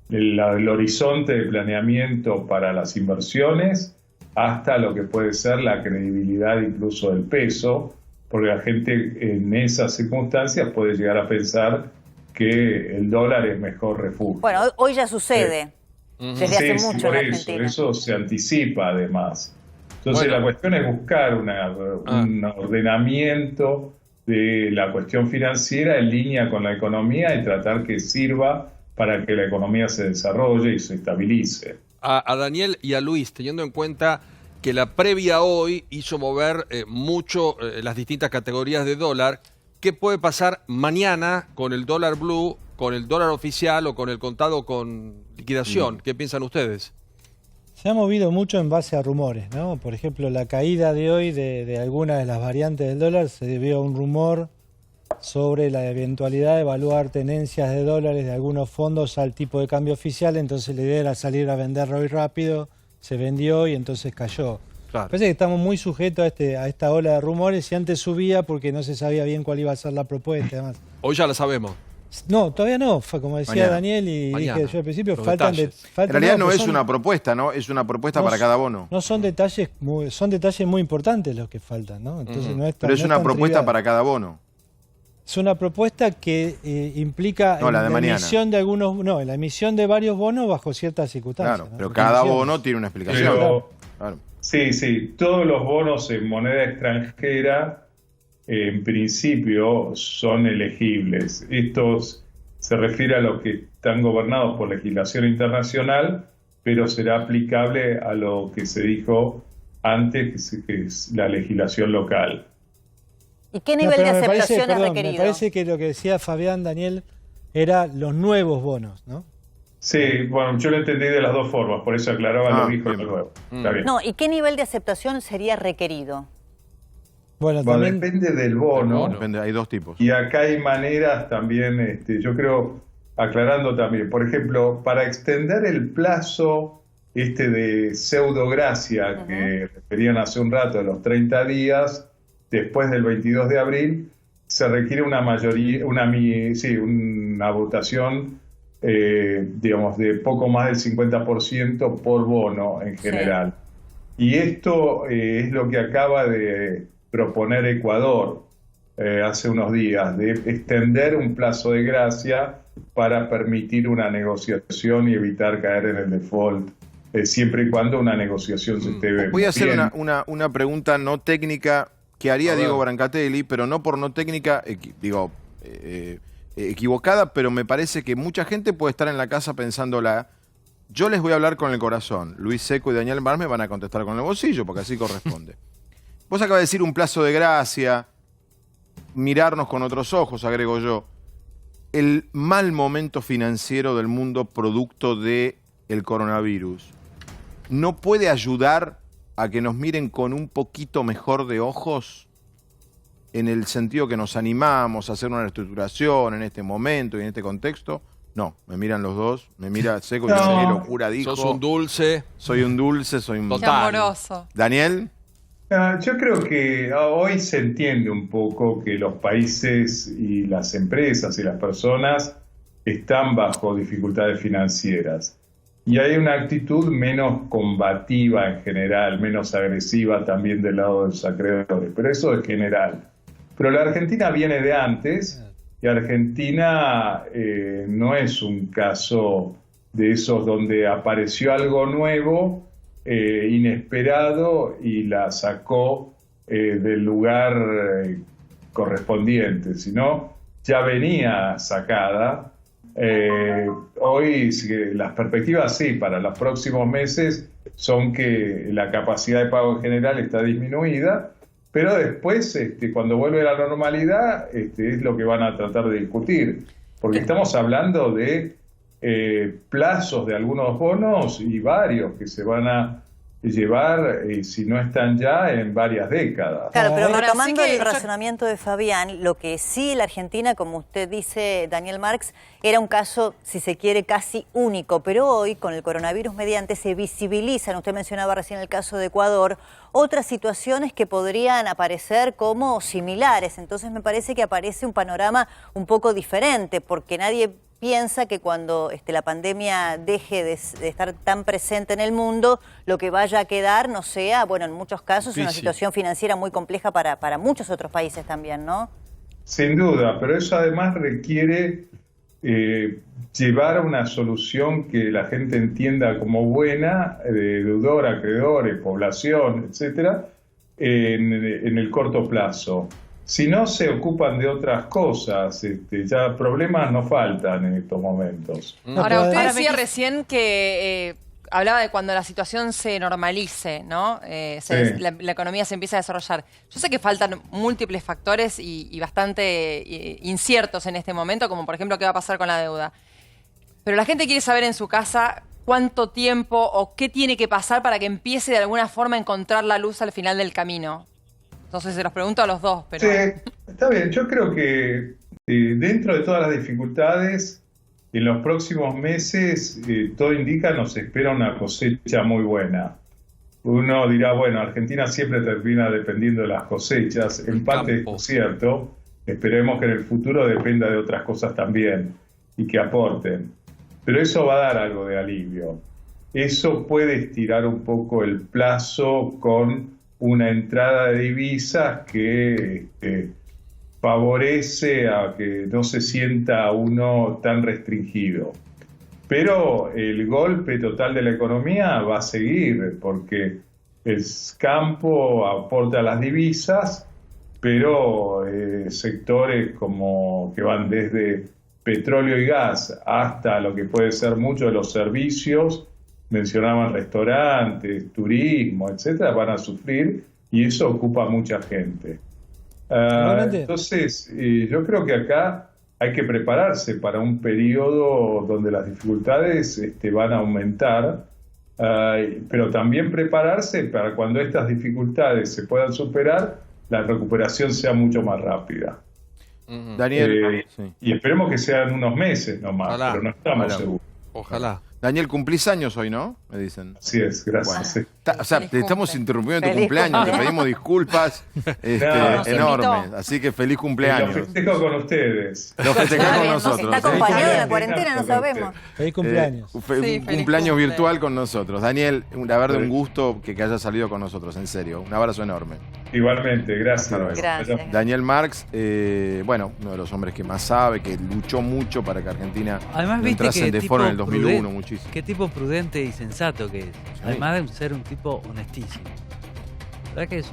el horizonte de planeamiento para las inversiones hasta lo que puede ser la credibilidad incluso del peso, porque la gente en esas circunstancias puede llegar a pensar que el dólar es mejor refugio. Bueno, hoy ya sucede, desde hace mucho en Argentina. Por eso se anticipa además. Entonces la cuestión es buscar un ordenamiento de la cuestión financiera en línea con la economía y tratar que sirva para que la economía se desarrolle y se estabilice. A Daniel y a Luis, teniendo en cuenta que la previa hoy hizo mover mucho las distintas categorías de dólar, ¿qué puede pasar mañana con el dólar blue, con el dólar oficial o con el contado con liquidación? ¿Qué piensan ustedes? Se ha movido mucho en base a rumores, ¿no? Por ejemplo, la caída de hoy de algunas de las variantes del dólar se debió a un rumor sobre la eventualidad de evaluar tenencias de dólares de algunos fondos al tipo de cambio oficial, entonces la idea era salir a venderlo hoy rápido, se vendió y entonces cayó. Claro. Parece que estamos muy sujetos a esta ola de rumores y antes subía porque no se sabía bien cuál iba a ser la propuesta. Además. Hoy ya la sabemos. No, todavía no, fue como decía mañana. Daniel y mañana. Dije yo al principio, faltan en realidad no es una propuesta, ¿no? Es una propuesta para cada bono. No son detalles muy importantes los que faltan, ¿no? Entonces no es tan, pero es una propuesta trivial. Para cada bono. Es una propuesta que implica la emisión de algunos, la emisión de varios bonos bajo ciertas circunstancias. Claro, ¿no? Pero cada bono tiene una explicación. Claro. Sí, todos los bonos en moneda extranjera en principio son elegibles. Estos se refiere a los que están gobernados por legislación internacional, pero será aplicable a lo que se dijo antes, que es la legislación local. ¿Y qué nivel de aceptación es requerido? Me parece que lo que decía Fabián, Daniel, era los nuevos bonos, ¿no? Sí, bueno, yo lo entendí de las dos formas, por eso aclaraba lo dijo lo nuevo. Está bien. No, ¿y qué nivel de aceptación sería requerido? Bueno, también depende del bono. Depende, hay dos tipos. Y acá hay maneras también, yo creo, aclarando también, por ejemplo, para extender el plazo de pseudogracia que referían hace un rato de los 30 días, después del 22 de abril, se requiere una mayoría, una votación, digamos, de poco más del 50% por bono en general. Y esto es lo que acaba de proponer Ecuador hace unos días, de extender un plazo de gracia para permitir una negociación y evitar caer en el default, siempre y cuando una negociación se esté Voy a hacer bien. una pregunta no técnica que haría Diego Brancatelli, pero no por no técnica, equivocada, pero me parece que mucha gente puede estar en la casa pensándola. Yo les voy a hablar con el corazón. Luis Seco y Daniel Marx me van a contestar con el bolsillo, porque así corresponde. Vos acabas de decir un plazo de gracia, mirarnos con otros ojos, agrego yo. El mal momento financiero del mundo producto del coronavirus no puede ayudar a que nos miren con un poquito mejor de ojos, en el sentido que nos animamos a hacer una reestructuración en este momento y en este contexto. No, me miran los dos, me mira Seco y dice, qué locura dijo. Sos un dulce. Soy un dulce, soy un... Qué amoroso. ¿Daniel? Yo creo que hoy se entiende un poco que los países y las empresas y las personas están bajo dificultades financieras. Y hay una actitud menos combativa en general, menos agresiva también del lado de los acreedores. Pero eso es general. Pero la Argentina viene de antes y Argentina no es un caso de esos donde apareció algo nuevo, inesperado, y la sacó del lugar correspondiente, sino ya venía sacada. Hoy las perspectivas para los próximos meses son que la capacidad de pago en general está disminuida, pero después cuando vuelve a la normalidad es lo que van a tratar de discutir, porque estamos hablando de plazos de algunos bonos y varios que se van a llevar, si no están ya, en varias décadas. Claro, pero retomando el razonamiento de Fabián, lo que sí la Argentina, como usted dice, Daniel Marx, era un caso, si se quiere, casi único, pero hoy, con el coronavirus mediante, se visibilizan, usted mencionaba recién el caso de Ecuador, otras situaciones que podrían aparecer como similares. Entonces me parece que aparece un panorama un poco diferente, porque nadie piensa que cuando la pandemia deje de estar tan presente en el mundo, lo que vaya a quedar no sea, bueno, en muchos casos, una situación financiera muy compleja para muchos otros países también, ¿no? Sin duda, pero eso además requiere llevar a una solución que la gente entienda como buena, de deudor, acreedores, población, etcétera, en el corto plazo. Si no se ocupan de otras cosas, ya problemas no faltan en estos momentos. Ahora, usted decía recién que hablaba de cuando la situación se normalice, ¿no? La economía se empieza a desarrollar. Yo sé que faltan múltiples factores y bastante inciertos en este momento, como por ejemplo qué va a pasar con la deuda. Pero la gente quiere saber en su casa cuánto tiempo o qué tiene que pasar para que empiece de alguna forma a encontrar la luz al final del camino. Entonces se los pregunto a los dos. Pero... Sí, está bien. Yo creo que dentro de todas las dificultades, en los próximos meses, todo indica, nos espera una cosecha muy buena. Uno dirá, bueno, Argentina siempre termina dependiendo de las cosechas. En parte es cierto. Esperemos que en el futuro dependa de otras cosas también y que aporten. Pero eso va a dar algo de alivio. Eso puede estirar un poco el plazo con una entrada de divisas que favorece a que no se sienta uno tan restringido. Pero el golpe total de la economía va a seguir, porque el campo aporta las divisas, pero sectores como que van desde petróleo y gas hasta lo que puede ser mucho de los servicios, mencionaban restaurantes, turismo, etcétera, van a sufrir, y eso ocupa a mucha gente. Entonces, yo creo que acá hay que prepararse para un periodo donde las dificultades van a aumentar, pero también prepararse para cuando estas dificultades se puedan superar, la recuperación sea mucho más rápida. Daniel, y esperemos que sean unos meses nomás, pero no estamos seguros. Ojalá. Daniel, cumplís años hoy, ¿no? Me dicen. Así es, gracias. Bueno, o sea, te estamos interrumpiendo en tu cumpleaños, te pedimos disculpas enormes. Así que feliz cumpleaños. Lo festejo con ustedes. Lo festejás con nosotros. Está acompañado de la cuarentena, no sabemos. Feliz cumpleaños. Un cumpleaños virtual con nosotros. Daniel, la verdad, un gusto que hayas salido con nosotros, en serio. Un abrazo enorme. Igualmente, gracias. Gracias. Daniel Marx, bueno, uno de los hombres que más sabe, que luchó mucho para que Argentina Además, viste entrase en default en el 2001 muchísimo. Qué tipo prudente y sensato que es. Sí. Además de ser un tipo honestísimo. La verdad que es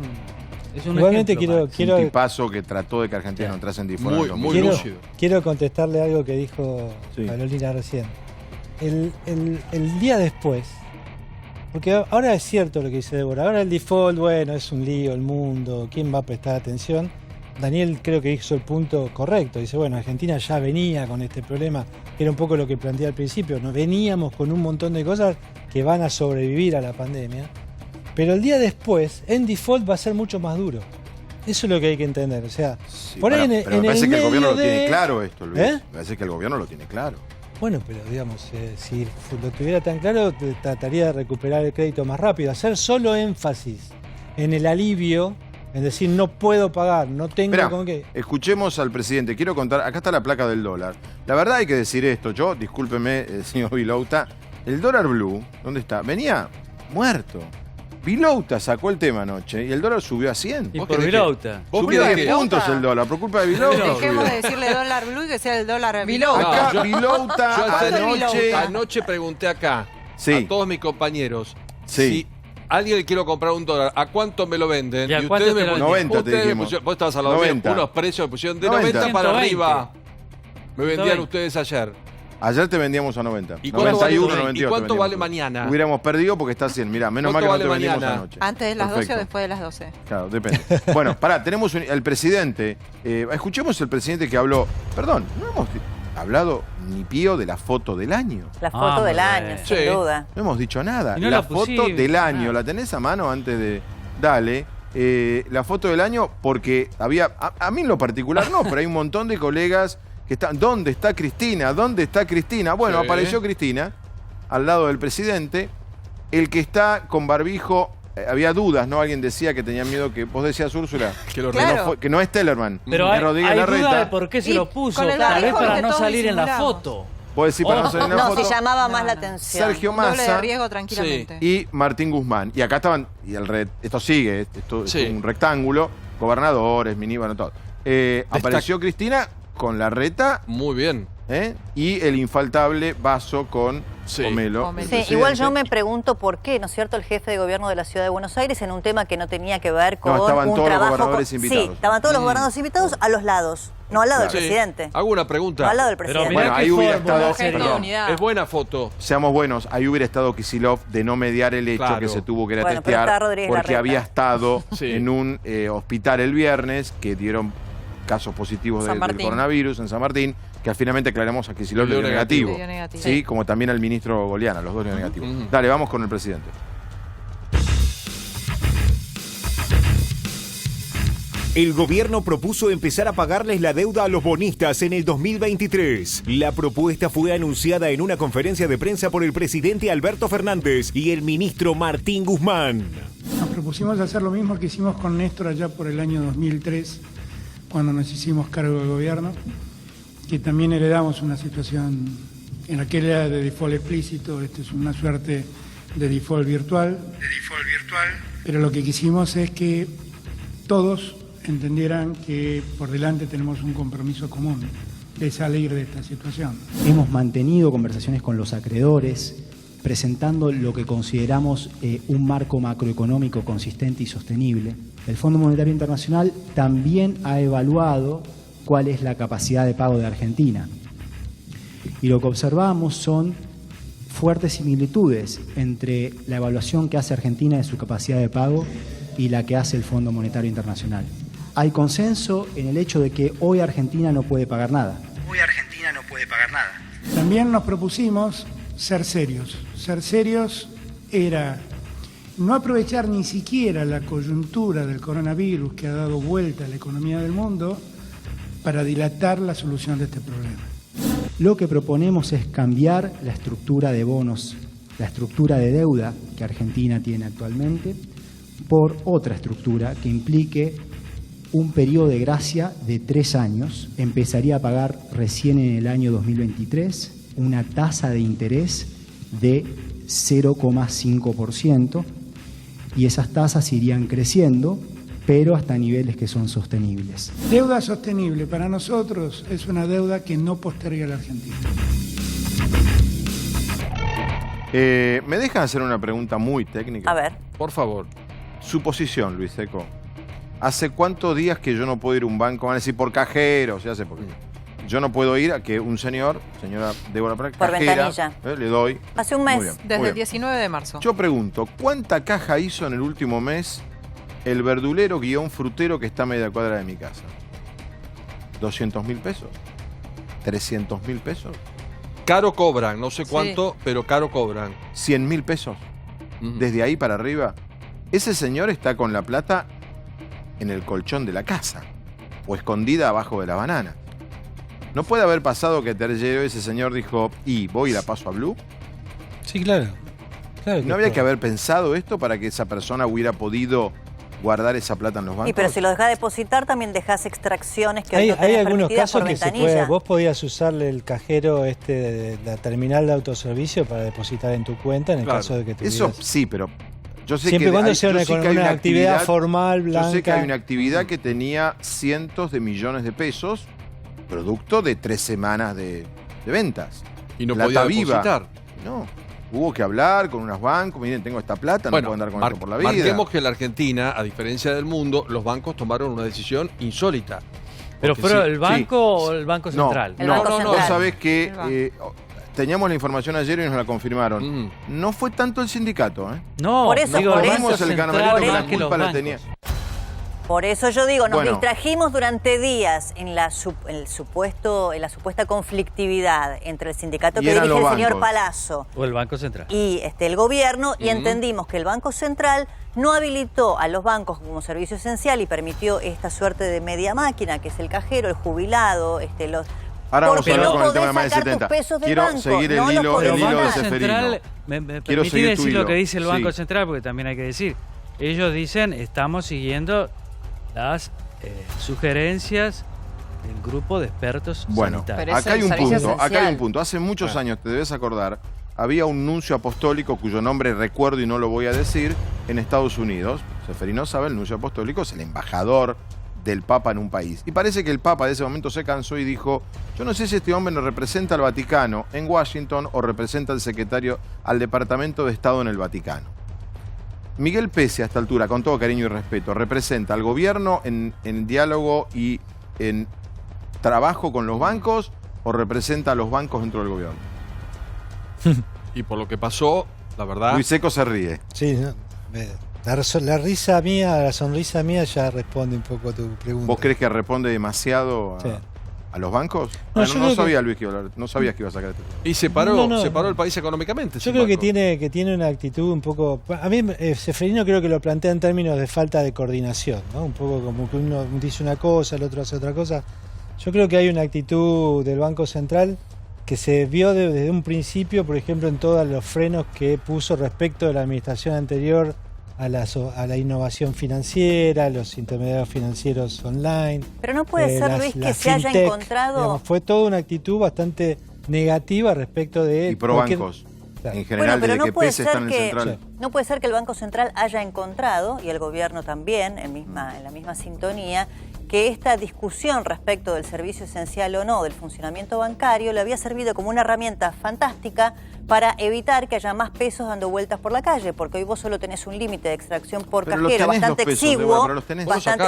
un Igualmente quiero un tipazo que trató de que Argentina no entrase en default. Muy lúcido. Quiero contestarle algo que dijo Carolina recién. El día después, porque ahora es cierto lo que dice Débora, ahora el default, bueno, es un lío el mundo, ¿quién va a prestar atención? Daniel creo que hizo el punto correcto, dice, bueno, Argentina ya venía con este problema, era un poco lo que planteé al principio, ¿no? Veníamos con un montón de cosas que van a sobrevivir a la pandemia, pero el día después, en default va a ser mucho más duro. Eso es lo que hay que entender, o sea, por ahí pero me parece que el gobierno lo tiene claro esto, Luis. Me parece que el gobierno lo tiene claro. Bueno, pero digamos, si lo tuviera tan claro, trataría de recuperar el crédito más rápido, hacer solo énfasis en el alivio. Es decir, no puedo pagar, no tengo con qué. Escuchemos al presidente. Quiero contar, acá está la placa del dólar. La verdad hay que decir esto, discúlpeme, señor Vilouta, el dólar blue, ¿dónde está? Venía muerto. Vilouta sacó el tema anoche y el dólar subió a 100. ¿Y por Vilouta? Subió a 10 puntos el dólar, por culpa de Vilouta. Dejemos de decirle dólar blue y que sea el dólar Vilouta. Acá Vilouta anoche pregunté acá a todos mis compañeros si alguien le quiero comprar un dólar, ¿a cuánto me lo venden? Y ustedes me pusieron 90 te dijimos. Vos estabas a los 90. Unos precios pusieron de 90 para 120. arriba. Me vendían ustedes ayer. Ayer te vendíamos a 90. ¿Y 91, 98. ¿Y cuánto vale mañana? Hubiéramos perdido porque está 100. Mirá, menos mal que no te vendimos anoche. ¿Antes de las 12 o después de las 12? Claro, depende. Bueno, pará, tenemos el presidente. Escuchemos el presidente que habló. Perdón, no hemos hablado ni pío de la foto del año. La foto del año, sin duda. No hemos dicho nada. No la foto del año, ¿la tenés a mano antes de...? Dale. La foto del año porque había... A mí en lo particular no, pero hay un montón de colegas que están... ¿Dónde está Cristina? ¿Dónde está Cristina? Bueno, apareció Cristina al lado del presidente. El que está con barbijo... había dudas, ¿no? Alguien decía que tenía miedo que... Vos decías, Úrsula, que no es Tellerman. Pero hay duda de por qué se lo puso. Tal vez para no salir en la foto. Puedes decir para no salir en la foto. No, se llamaba más la atención. Sergio Massa. Doble de riesgo tranquilamente. Y Martín Guzmán. Y acá estaban... esto sigue, esto es un rectángulo. Gobernadores, ministros, todo. Apareció Cristina con la reta. Muy bien. Y el infaltable vaso con Pomelo. Sí, igual yo me pregunto por qué, ¿no es cierto?, el jefe de gobierno de la Ciudad de Buenos Aires en un tema que no tenía que ver con estaban un todos trabajo... los gobernadores invitados. Sí, estaban todos los gobernadores invitados a los lados, no al lado del presidente. Hago una pregunta. No al lado del presidente. Bueno, ahí hubiera estado... Es buena foto. Seamos buenos, ahí hubiera estado Kicillof de no mediar el hecho que se tuvo que ir a testear porque había estado en un hospital el viernes que dieron casos positivos del coronavirus en San Martín, que finalmente aclaramos a Kicillof le dio negativo. Sí, como también al ministro Goliana, los dos le dio negativo. Dale, vamos con el presidente. El gobierno propuso empezar a pagarles la deuda a los bonistas en el 2023. La propuesta fue anunciada en una conferencia de prensa por el presidente Alberto Fernández y el ministro Martín Guzmán. Nos propusimos hacer lo mismo que hicimos con Néstor allá por el año 2003, cuando nos hicimos cargo del gobierno, que también heredamos una situación en aquella de default explícito. Esto es una suerte de default virtual. Pero lo que quisimos es que todos entendieran que por delante tenemos un compromiso común de salir de esta situación. Hemos mantenido conversaciones con los acreedores, presentando lo que consideramos un marco macroeconómico consistente y sostenible. El Fondo Monetario Internacional también ha evaluado cuál es la capacidad de pago de Argentina. Y lo que observamos son fuertes similitudes entre la evaluación que hace Argentina de su capacidad de pago y la que hace el Fondo Monetario Internacional. Hay consenso en el hecho de que hoy Argentina no puede pagar nada. También nos propusimos ser serios. Ser serios era no aprovechar ni siquiera la coyuntura del coronavirus que ha dado vuelta a la economía del mundo para dilatar la solución de este problema. Lo que proponemos es cambiar la estructura de bonos, la estructura de deuda que Argentina tiene actualmente, por otra estructura que implique un periodo de gracia de 3 años. Empezaría a pagar recién en el año 2023 una tasa de interés de 0,5% y esas tasas irían creciendo, pero hasta niveles que son sostenibles. Deuda sostenible para nosotros es una deuda que no posterga la Argentina. ¿Me dejan hacer una pregunta muy técnica? A ver. Por favor. Suposición, Luis Seco. ¿Hace cuántos días que yo no puedo ir a un banco? Van a decir por cajero, se hace por... Yo no puedo ir a que un señora Débora Prat, por cajera, ventanilla. Le doy. Hace un mes. Muy bien, Desde el 19 de marzo. Yo pregunto, ¿cuánta caja hizo en el último mes el verdulero guión frutero que está a media cuadra de mi casa? ¿200.000 pesos? ¿300.000 pesos? Caro cobran, no sé cuánto, pero caro cobran. ¿100.000 pesos? Desde ahí para arriba. Ese señor está con la plata en el colchón de la casa o escondida abajo de la banana. ¿No puede haber pasado que Terllero, ese señor, dijo, voy y la paso a Blue? Sí, claro. ¿No habría que haber pensado esto para que esa persona hubiera podido guardar esa plata en los bancos? Y pero si lo dejás depositar, también dejás extracciones que hay, hoy no tenés hay algunos permitidas casos por que se ventanilla. puede, vos podías usarle el cajero de la terminal de autoservicio para depositar en tu cuenta en el caso de que tuvieras... Eso sí, pero yo sé siempre que cuando hay, sea una actividad formal, blanca. Yo sé que hay una actividad que tenía cientos de millones de pesos, producto de 3 semanas de ventas. Y no plata podía viva. depositar. No. Hubo que hablar con unos bancos, miren, tengo esta plata, no puedo andar con esto por la vida. Marquemos que en la Argentina, a diferencia del mundo, los bancos tomaron una decisión insólita. ¿Pero fueron el banco o el Banco Central? No, vos sabés que teníamos la información ayer y nos la confirmaron. No fue tanto el sindicato, ¿eh? No, por eso, digo, por vimos eso. el caramelito que la culpa la tenía. Por eso yo digo, nos Bueno. distrajimos durante días en la supuesta conflictividad entre el sindicato Y que eran dirige el los señor bancos. Palazzo O el Banco Central. y el gobierno, y entendimos que el Banco Central no habilitó a los bancos como servicio esencial y permitió esta suerte de media máquina, que es el cajero, el jubilado, los... Ahora vamos a hablar no con el tema de podés más de sacar tus 70. pesos del Quiero banco, seguir el no los hilo podés de sacar. Seferino. ¿Me Quiero permitís seguir tu decir hilo. lo que dice el Banco Sí. Central? Porque también hay que decir. Ellos dicen, estamos siguiendo las sugerencias del grupo de expertos Bueno, sanitarios. acá hay un punto. Hace muchos años, te debes acordar, había un nuncio apostólico cuyo nombre recuerdo y no lo voy a decir, en Estados Unidos. Seferino sabe, el nuncio apostólico es el embajador del Papa en un país. Y parece que el Papa de ese momento se cansó y dijo, yo no sé si este hombre nos representa al Vaticano en Washington o representa al Departamento de Estado en el Vaticano. Miguel Pese, a esta altura, con todo cariño y respeto, representa al gobierno en diálogo y en trabajo con los bancos o representa a los bancos dentro del gobierno. Y por lo que pasó, la verdad... Luis Seco se ríe. Sí, no, la risa mía, la sonrisa mía ya responde un poco a tu pregunta. ¿Vos crees que responde demasiado a los bancos? No, No sabía, Luis, que iba a hablar, no sabías que iba a sacar este tema. Y separó el país económicamente. Yo creo que tiene una actitud un poco... A mí, Seferino creo que lo plantea en términos de falta de coordinación, ¿no? Un poco como que uno dice una cosa, el otro hace otra cosa. Yo creo que hay una actitud del Banco Central que se vio desde un principio, por ejemplo, en todos los frenos que puso respecto de la administración anterior a la innovación financiera, los intermediarios financieros online. Pero no puede ser, Luis, que se haya encontrado... Digamos, fue toda una actitud bastante negativa respecto de... Y pro bancos. En general, pero desde que Pese está en el central. No puede ser que el Banco Central haya encontrado, y el gobierno también, en la misma sintonía, que esta discusión respecto del servicio esencial o no del funcionamiento bancario le había servido como una herramienta fantástica para evitar que haya más pesos dando vueltas por la calle, porque hoy vos solo tenés un límite de extracción por cajero bastante exiguo,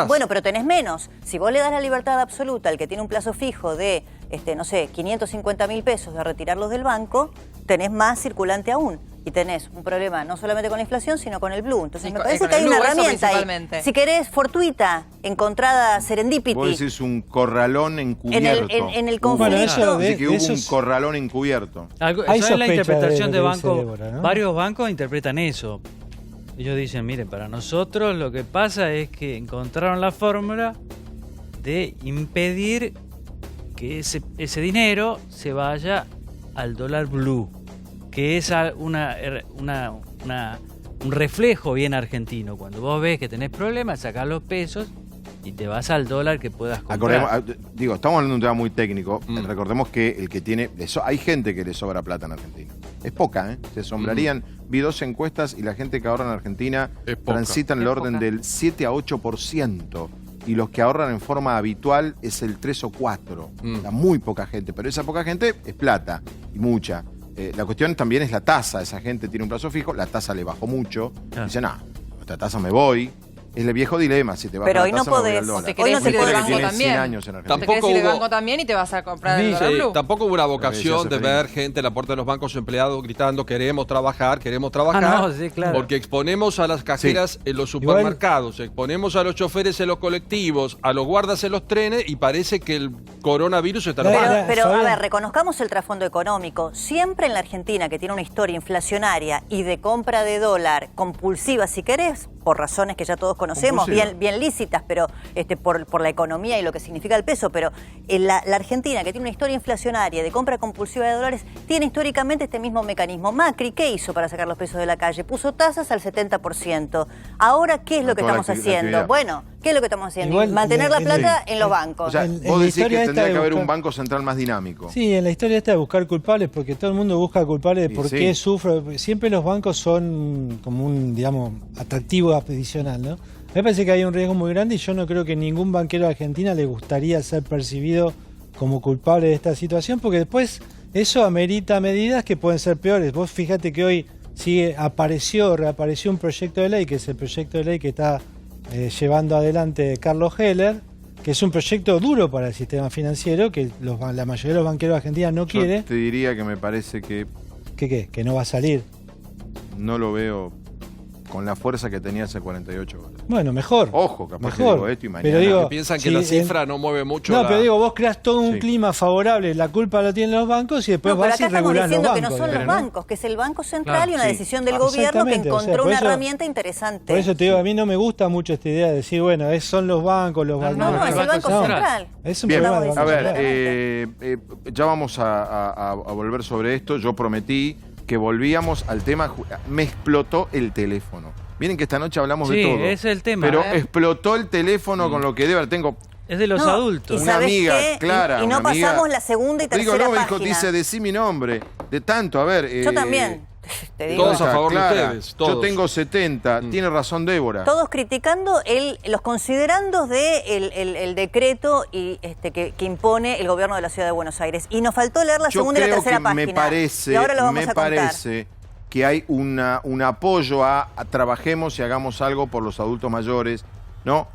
bueno, pero tenés menos. Si vos le das la libertad absoluta al que tiene un plazo fijo de, 550.000 pesos de retirarlos del banco, tenés más circulante aún. Y tenés un problema no solamente con la inflación, sino con el blue. Entonces me parece que hay una herramienta ahí. Si querés, fortuita, encontrada serendipity. Vos decís un corralón encubierto. En el conflicto. Así que hubo un corralón encubierto. Esa es la interpretación de bancos. ¿No? Varios bancos interpretan eso. Ellos dicen, miren, para nosotros lo que pasa es que encontraron la fórmula de impedir que ese dinero se vaya al dólar blue, que es un reflejo bien argentino. Cuando vos ves que tenés problemas, sacás los pesos y te vas al dólar que puedas comprar. Estamos hablando de un tema muy técnico. Recordemos que el que tiene... hay gente que le sobra plata en Argentina. Es poca, ¿eh? Se asombrarían. Vi 2 encuestas y la gente que ahorra en Argentina transita en el orden del 7 a 8%. Y los que ahorran en forma habitual es el 3 o 4. Muy poca gente. Pero esa poca gente es plata. Y mucha. La cuestión también es la tasa. Esa gente tiene un plazo fijo. La tasa le bajó mucho. Dice, no, esta tasa me voy. Es el viejo dilema, si te vas pero a hoy no podés, hoy no se puede banco también. Tampoco hubo banco también y te vas a comprar el dólar blue. Tampoco hubo una vocación de ver gente en la puerta de los bancos empleados gritando queremos trabajar, porque exponemos a las cajeras en los supermercados, exponemos a los choferes en los colectivos, a los guardas en los trenes y parece que el coronavirus está normal. Pero a ver, reconozcamos el trasfondo económico. Siempre en la Argentina, que tiene una historia inflacionaria y de compra de dólar compulsiva, si querés, por razones que ya todos conocemos, bien lícitas, pero por la economía y lo que significa el peso, pero la Argentina, que tiene una historia inflacionaria de compra compulsiva de dólares, tiene históricamente este mismo mecanismo. Macri, ¿qué hizo para sacar los pesos de la calle? Puso tasas al 70%. Ahora, ¿qué es lo que estamos haciendo? Bueno, ¿qué es lo que estamos haciendo? Igual, mantener la plata en los bancos. O sea, vos decís que tendría que haber un banco central más dinámico. Sí, en la historia esta de buscar culpables, porque todo el mundo busca culpables de por qué sufre. Siempre los bancos son como un, digamos, atractivo adicional, ¿no? A mí me parece que hay un riesgo muy grande y yo no creo que ningún banquero de Argentina le gustaría ser percibido como culpable de esta situación, porque después eso amerita medidas que pueden ser peores. Vos fíjate que hoy reapareció un proyecto de ley, que es el proyecto de ley que está llevando adelante Carlos Heller, que es un proyecto duro para el sistema financiero, que la mayoría de los banqueros de Argentina no quiere. Yo te diría que me parece que... ¿Que no va a salir? No lo veo con la fuerza que tenía hace 48 horas. Bueno, mejor. Ojo, capaz que digo esto y mañana. Pero digo, piensan que la cifra no mueve mucho. No, pero digo, vos creas todo un clima favorable, la culpa la tienen los bancos y después vas y regulás los bancos. Pero acá estamos diciendo que no son los bancos, que es el Banco Central y una decisión del gobierno que encontró una herramienta interesante. Por eso te digo, a mí no me gusta mucho esta idea de decir, bueno, son los bancos, No, es el Banco Central. Es un problema del Banco Central. A ver, ya vamos a volver sobre esto. Yo prometí que volvíamos al tema. Me explotó el teléfono. Miren que esta noche hablamos de todo. Sí, ese es el tema. Pero explotó el teléfono con lo que debe. Es de los adultos. Una amiga, Clara. Y no pasamos la segunda y tercera página. Dice, decí mi nombre. De tanto, a ver. Yo también. Te digo. Todos a favor de ustedes. Todos. Yo tengo 70. Tiene razón Débora. Todos criticando los considerandos el decreto y que impone el gobierno de la Ciudad de Buenos Aires. Y nos faltó leer la segunda y la tercera página. Y ahora lo vamos a contar. Que hay un apoyo a trabajemos y hagamos algo por los adultos mayores, ¿no?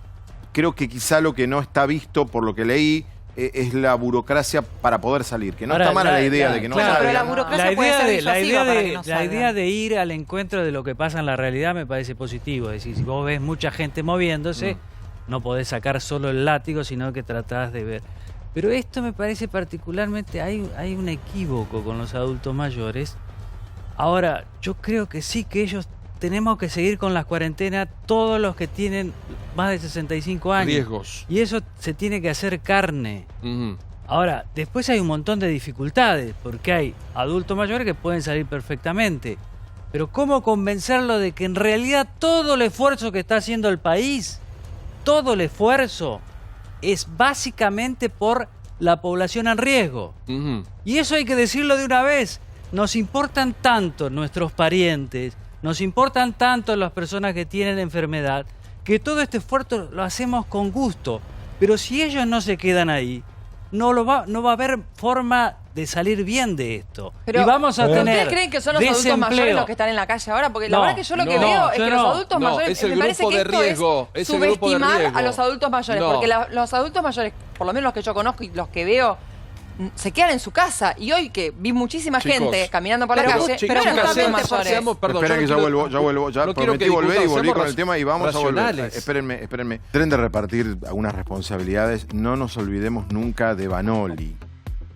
Creo que quizá lo que no está visto, por lo que leí, es la burocracia para poder salir. Que no está mala la idea de que no salga. Pero la burocracia puede ser disuasiva para que no salga. La idea de ir al encuentro de lo que pasa en la realidad me parece positivo. Es decir, si vos ves mucha gente moviéndose, no podés sacar solo el látigo, sino que tratás de ver. Pero esto me parece particularmente, hay un equívoco con los adultos mayores. Ahora, yo creo que sí que ellos tenemos que seguir con las cuarentenas, todos los que tienen más de 65 años. Riesgos. Y eso se tiene que hacer carne. Ahora, después hay un montón de dificultades, porque hay adultos mayores que pueden salir perfectamente. Pero ¿cómo convencerlo de que en realidad todo el esfuerzo que está haciendo el país, todo el esfuerzo, es básicamente por la población en riesgo? Y eso hay que decirlo de una vez. Nos importan tanto nuestros parientes, nos importan tanto las personas que tienen enfermedad, que todo este esfuerzo lo hacemos con gusto. Pero si ellos no se quedan ahí, no va a haber forma de salir bien de esto. Pero, y vamos a tener ¿ustedes creen que son los adultos mayores los que están en la calle ahora? Porque la verdad que yo lo que veo es que los adultos mayores, me parece que esto es subestimar a los adultos mayores. Porque los adultos mayores, por lo menos los que yo conozco y los que veo, se quedan en su casa. Y hoy que vi muchísima gente caminando por la calle, pero eran adultos mayores. Esperen que ya vuelvo. Ya prometí volver y volví con el tema y vamos a volver. Espérenme. Tren de repartir algunas responsabilidades. No nos olvidemos nunca de Vanoli,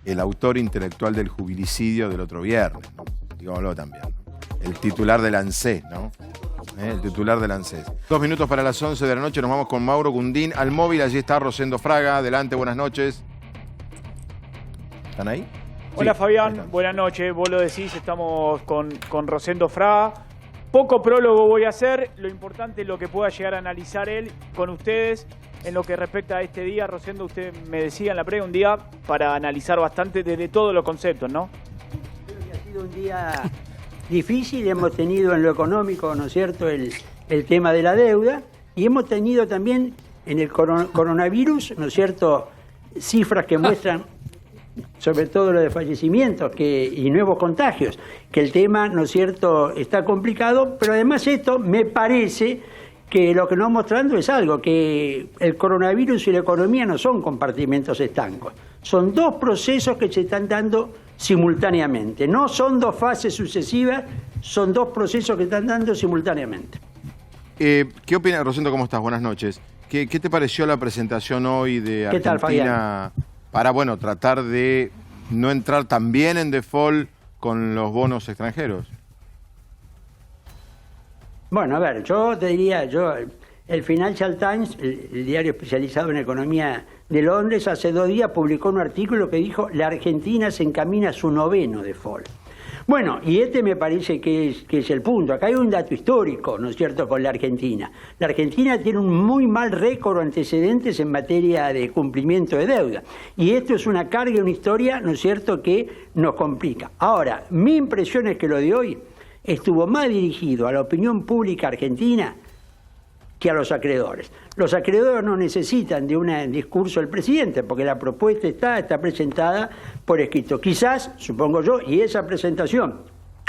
el autor intelectual del jubilicidio del otro viernes, ¿no? Digámoslo también. El titular del ANSES, ¿no? El titular del ANSES. 2 minutos para las 11 de la noche. Nos vamos con Mauro Gundín al móvil. Allí está Rosendo Fraga. Adelante, buenas noches. ¿Están ahí? Hola Sí, Fabián, buenas noches. Vos lo decís, estamos con Rosendo Fraga. Poco prólogo voy a hacer, lo importante es lo que pueda llegar a analizar él con ustedes en lo que respecta a este día. Rosendo, usted me decía en la previa, un día para analizar bastante desde todos los conceptos, ¿no? Creo que ha sido un día difícil, hemos tenido en lo económico, ¿no es cierto?, el tema de la deuda, y hemos tenido también en el coronavirus, ¿no es cierto?, cifras que muestran, sobre todo lo de fallecimientos y nuevos contagios, que el tema, ¿no es cierto?, está complicado, pero además esto me parece que lo que nos está mostrando es algo, que el coronavirus y la economía no son compartimentos estancos, son dos procesos que se están dando simultáneamente, no son dos fases sucesivas, son dos procesos que están dando simultáneamente. ¿Qué opinas, Rosendo? ¿Cómo estás? Buenas noches. ¿Qué te pareció la presentación hoy de Argentina? ¿Qué tal, Fabián? Para, bueno, tratar de no entrar también en default con los bonos extranjeros. Bueno, a ver, yo te diría, el Financial Times, el diario especializado en economía de Londres, hace 2 días publicó un artículo que dijo: la Argentina se encamina a su 9º default. Bueno, y este me parece que es el punto. Acá hay un dato histórico, ¿no es cierto?, con la Argentina. La Argentina tiene un muy mal récord o antecedentes en materia de cumplimiento de deuda. Y esto es una carga y una historia, ¿no es cierto?, que nos complica. Ahora, mi impresión es que lo de hoy estuvo más dirigido a la opinión pública argentina que a los acreedores. Los acreedores no necesitan de un discurso del presidente, porque la propuesta está presentada por escrito. Quizás, supongo yo, y esa presentación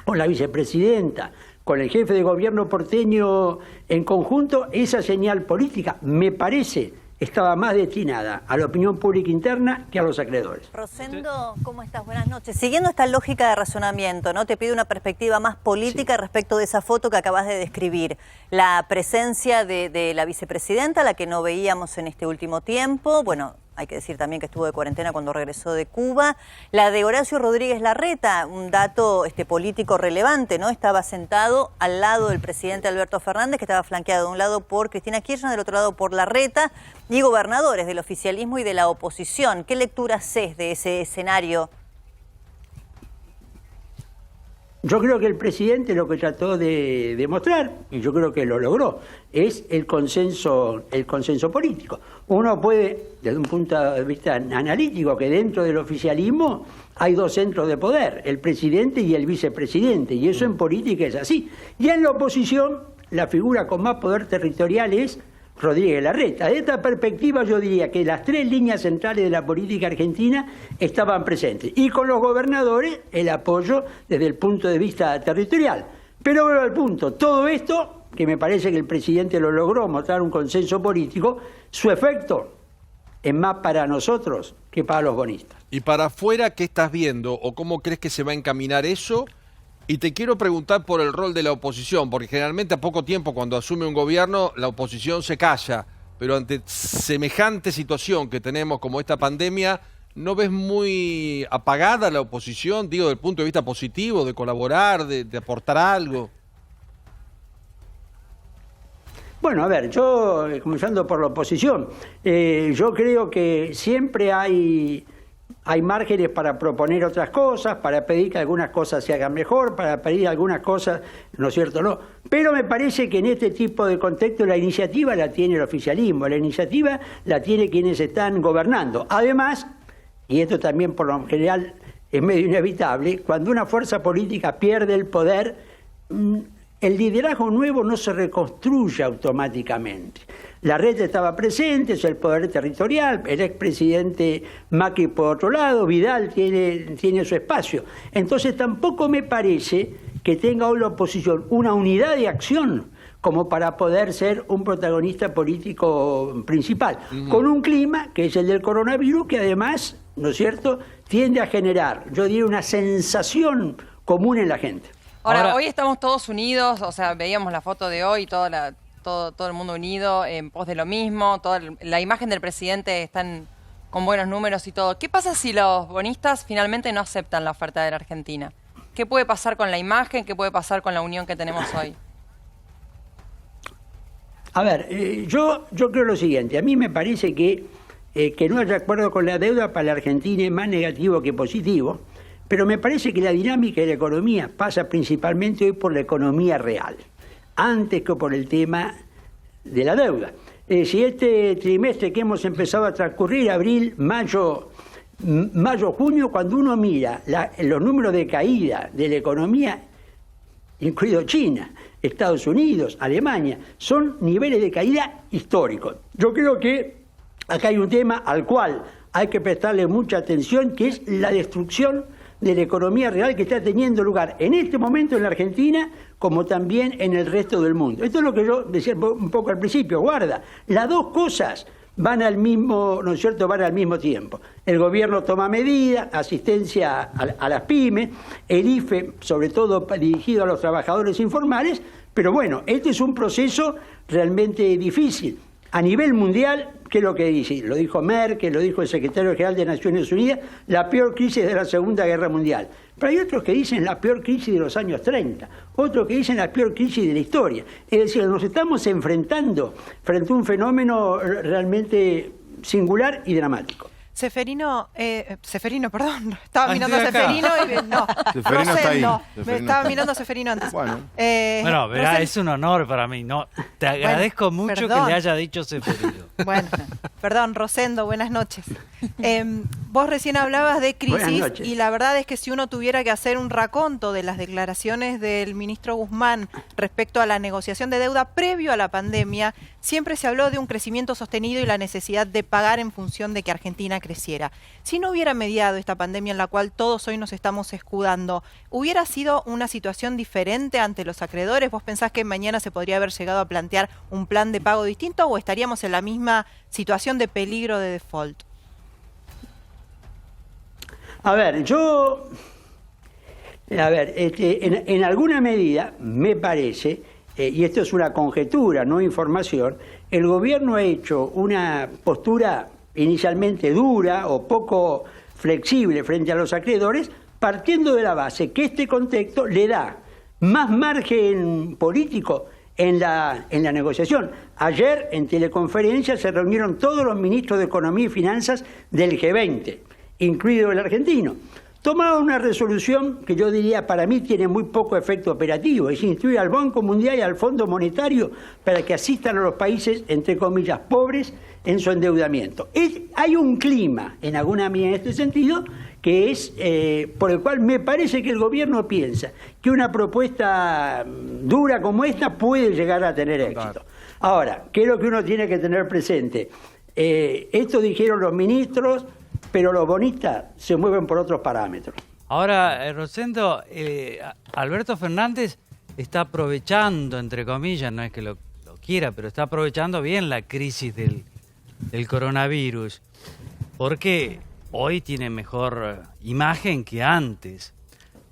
con la vicepresidenta, con el jefe de gobierno porteño en conjunto, esa señal política, me parece, estaba más destinada a la opinión pública interna que a los acreedores. Rosendo, ¿cómo estás? Buenas noches. Siguiendo esta lógica de razonamiento, ¿no? Te pido una perspectiva más política respecto de esa foto que acabas de describir. La presencia de la vicepresidenta, la que no veíamos en este último tiempo, bueno, hay que decir también que estuvo de cuarentena cuando regresó de Cuba. La de Horacio Rodríguez Larreta, un dato político relevante, ¿no? Estaba sentado al lado del presidente Alberto Fernández, que estaba flanqueado de un lado por Cristina Kirchner, del otro lado por Larreta, y gobernadores del oficialismo y de la oposición. ¿Qué lectura haces de ese escenario? Yo creo que el presidente lo que trató de demostrar, y yo creo que lo logró, es el consenso político. Uno puede, desde un punto de vista analítico, que dentro del oficialismo hay 2 centros de poder, el presidente y el vicepresidente, y eso en política es así. Y en la oposición, la figura con más poder territorial es Rodríguez Larreta. De esta perspectiva yo diría que las 3 líneas centrales de la política argentina estaban presentes. Y con los gobernadores el apoyo desde el punto de vista territorial. Pero vuelvo al punto, todo esto, que me parece que el presidente lo logró, mostrar un consenso político, su efecto es más para nosotros que para los bonistas. Y para afuera, ¿qué estás viendo o cómo crees que se va a encaminar eso? Y te quiero preguntar por el rol de la oposición, porque generalmente a poco tiempo cuando asume un gobierno la oposición se calla, pero ante semejante situación que tenemos como esta pandemia, ¿no ves muy apagada la oposición, digo, desde el punto de vista positivo, de colaborar, de aportar algo? Bueno, a ver, yo, comenzando por la oposición, yo creo que siempre hay márgenes para proponer otras cosas, para pedir que algunas cosas se hagan mejor, para pedir algunas cosas, ¿no es cierto? No. Pero me parece que en este tipo de contexto la iniciativa la tiene el oficialismo, la iniciativa la tiene quienes están gobernando. Además, y esto también por lo general es medio inevitable, cuando una fuerza política pierde el poder, el liderazgo nuevo no se reconstruye automáticamente. Larreta estaba presente, es el poder territorial, el expresidente Macri por otro lado, Vidal tiene su espacio. Entonces tampoco me parece que tenga hoy la oposición una unidad de acción como para poder ser un protagonista político principal, con un clima que es el del coronavirus, que además, ¿no es cierto?, tiende a generar, yo diría, una sensación común en la gente. Ahora, hoy estamos todos unidos, o sea, veíamos la foto de hoy, todo el mundo unido en pos de lo mismo, la imagen del presidente está con buenos números y todo. ¿Qué pasa si los bonistas finalmente no aceptan la oferta de la Argentina? ¿Qué puede pasar con la imagen? ¿Qué puede pasar con la unión que tenemos hoy? A ver, yo creo lo siguiente. A mí me parece que que no haya acuerdo con la deuda para la Argentina es más negativo que positivo, pero me parece que la dinámica de la economía pasa principalmente hoy por la economía real, antes que por el tema de la deuda. Si este trimestre que hemos empezado a transcurrir, abril, mayo, junio, cuando uno mira los números de caída de la economía, incluido China, Estados Unidos, Alemania, son niveles de caída históricos. Yo creo que acá hay un tema al cual hay que prestarle mucha atención, que es la destrucción de la economía real que está teniendo lugar en este momento en la Argentina, como también en el resto del mundo. Esto es lo que yo decía un poco al principio, guarda, las dos cosas van al mismo, ¿no es cierto?, van al mismo tiempo. El gobierno toma medidas, asistencia a las pymes, el IFE, sobre todo dirigido a los trabajadores informales, pero bueno, este es un proceso realmente difícil. A nivel mundial, ¿qué es lo que dice? Lo dijo Merkel, lo dijo el secretario general de Naciones Unidas, la peor crisis de la Segunda Guerra Mundial. Pero hay otros que dicen la peor crisis de los años 30, otros que dicen la peor crisis de la historia. Es decir, nos estamos enfrentando frente a un fenómeno realmente singular y dramático. Seferino, perdón, estaba mirando a Seferino y no, Seferino está ahí. Me estaba mirando a Seferino antes. Bueno, verá, es un honor para mí. No, te agradezco mucho que le haya dicho Seferino. Bueno, perdón, Rosendo, buenas noches. Vos recién hablabas de crisis y la verdad es que si uno tuviera que hacer un raconto de las declaraciones del ministro Guzmán respecto a la negociación de deuda previo a la pandemia, siempre se habló de un crecimiento sostenido y la necesidad de pagar en función de que Argentina creciera. Si no hubiera mediado esta pandemia en la cual todos hoy nos estamos escudando, ¿hubiera sido una situación diferente ante los acreedores? ¿Vos pensás que mañana se podría haber llegado a plantear un plan de pago distinto o estaríamos en la misma situación de peligro de default? A ver, en alguna medida me parece, y esto es una conjetura, no información, el gobierno ha hecho una postura inicialmente dura o poco flexible frente a los acreedores, partiendo de la base que este contexto le da más margen político en la negociación. Ayer en teleconferencia se reunieron todos los ministros de Economía y Finanzas del G20, incluido el argentino. Tomaron una resolución que yo diría para mí tiene muy poco efecto operativo, es instruir al Banco Mundial y al Fondo Monetario para que asistan a los países, entre comillas, pobres en su endeudamiento. Hay un clima, en alguna medida en este sentido, que es por el cual me parece que el gobierno piensa que una propuesta dura como esta puede llegar a tener éxito. Ahora, ¿qué es lo que uno tiene que tener presente? Esto dijeron los ministros, pero los bonistas se mueven por otros parámetros. Ahora, Rosendo, Alberto Fernández está aprovechando, entre comillas, no es que lo quiera, pero está aprovechando bien la crisis del coronavirus, porque hoy tiene mejor imagen que antes.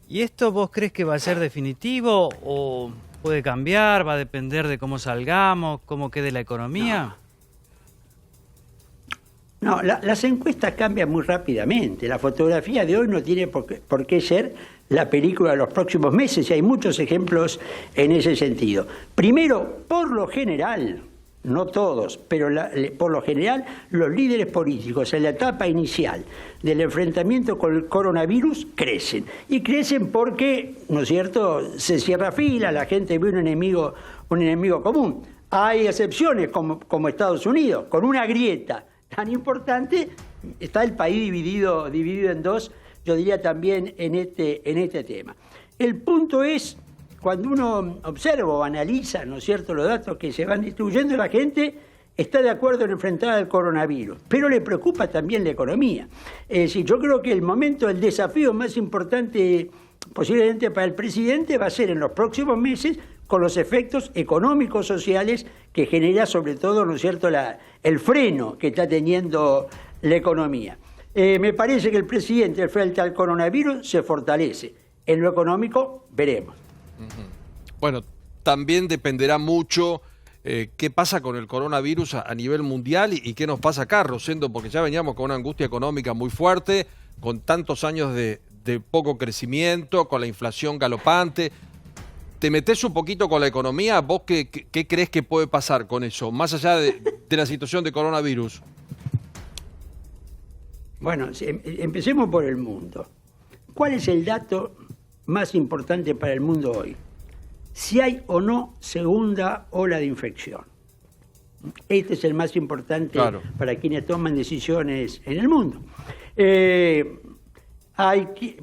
¿Y esto vos crees que va a ser definitivo o puede cambiar, va a depender de cómo salgamos, cómo quede la economía? No, las encuestas cambian muy rápidamente. La fotografía de hoy no tiene por qué ser la película de los próximos meses y hay muchos ejemplos en ese sentido. Primero, por lo general, no todos, pero por lo general, los líderes políticos en la etapa inicial del enfrentamiento con el coronavirus crecen. Y crecen porque, ¿no es cierto?, se cierra fila, la gente ve un enemigo común. Hay excepciones como Estados Unidos, con una grieta tan importante, está el país dividido en dos, yo diría también en este tema. El punto es, cuando uno observa o analiza, ¿no es cierto?, los datos que se van distribuyendo, la gente está de acuerdo en enfrentar el coronavirus, pero le preocupa también la economía. Es decir, yo creo que el desafío más importante posiblemente para el presidente va a ser en los próximos meses con los efectos económicos, sociales que genera sobre todo, ¿no es cierto?, el freno que está teniendo la economía. Me parece que el presidente frente al coronavirus se fortalece. En lo económico, veremos. Bueno, también dependerá mucho qué pasa con el coronavirus a nivel mundial y qué nos pasa acá, Rosendo, porque ya veníamos con una angustia económica muy fuerte, con tantos años de poco crecimiento, con la inflación galopante. ¿Te metés un poquito con la economía? ¿Vos qué crees que puede pasar con eso, más allá de la situación de coronavirus? Bueno, empecemos por el mundo. ¿Cuál es el dato más importante para el mundo hoy? Si hay o no segunda ola de infección. Este es el más importante para quienes toman decisiones en el mundo.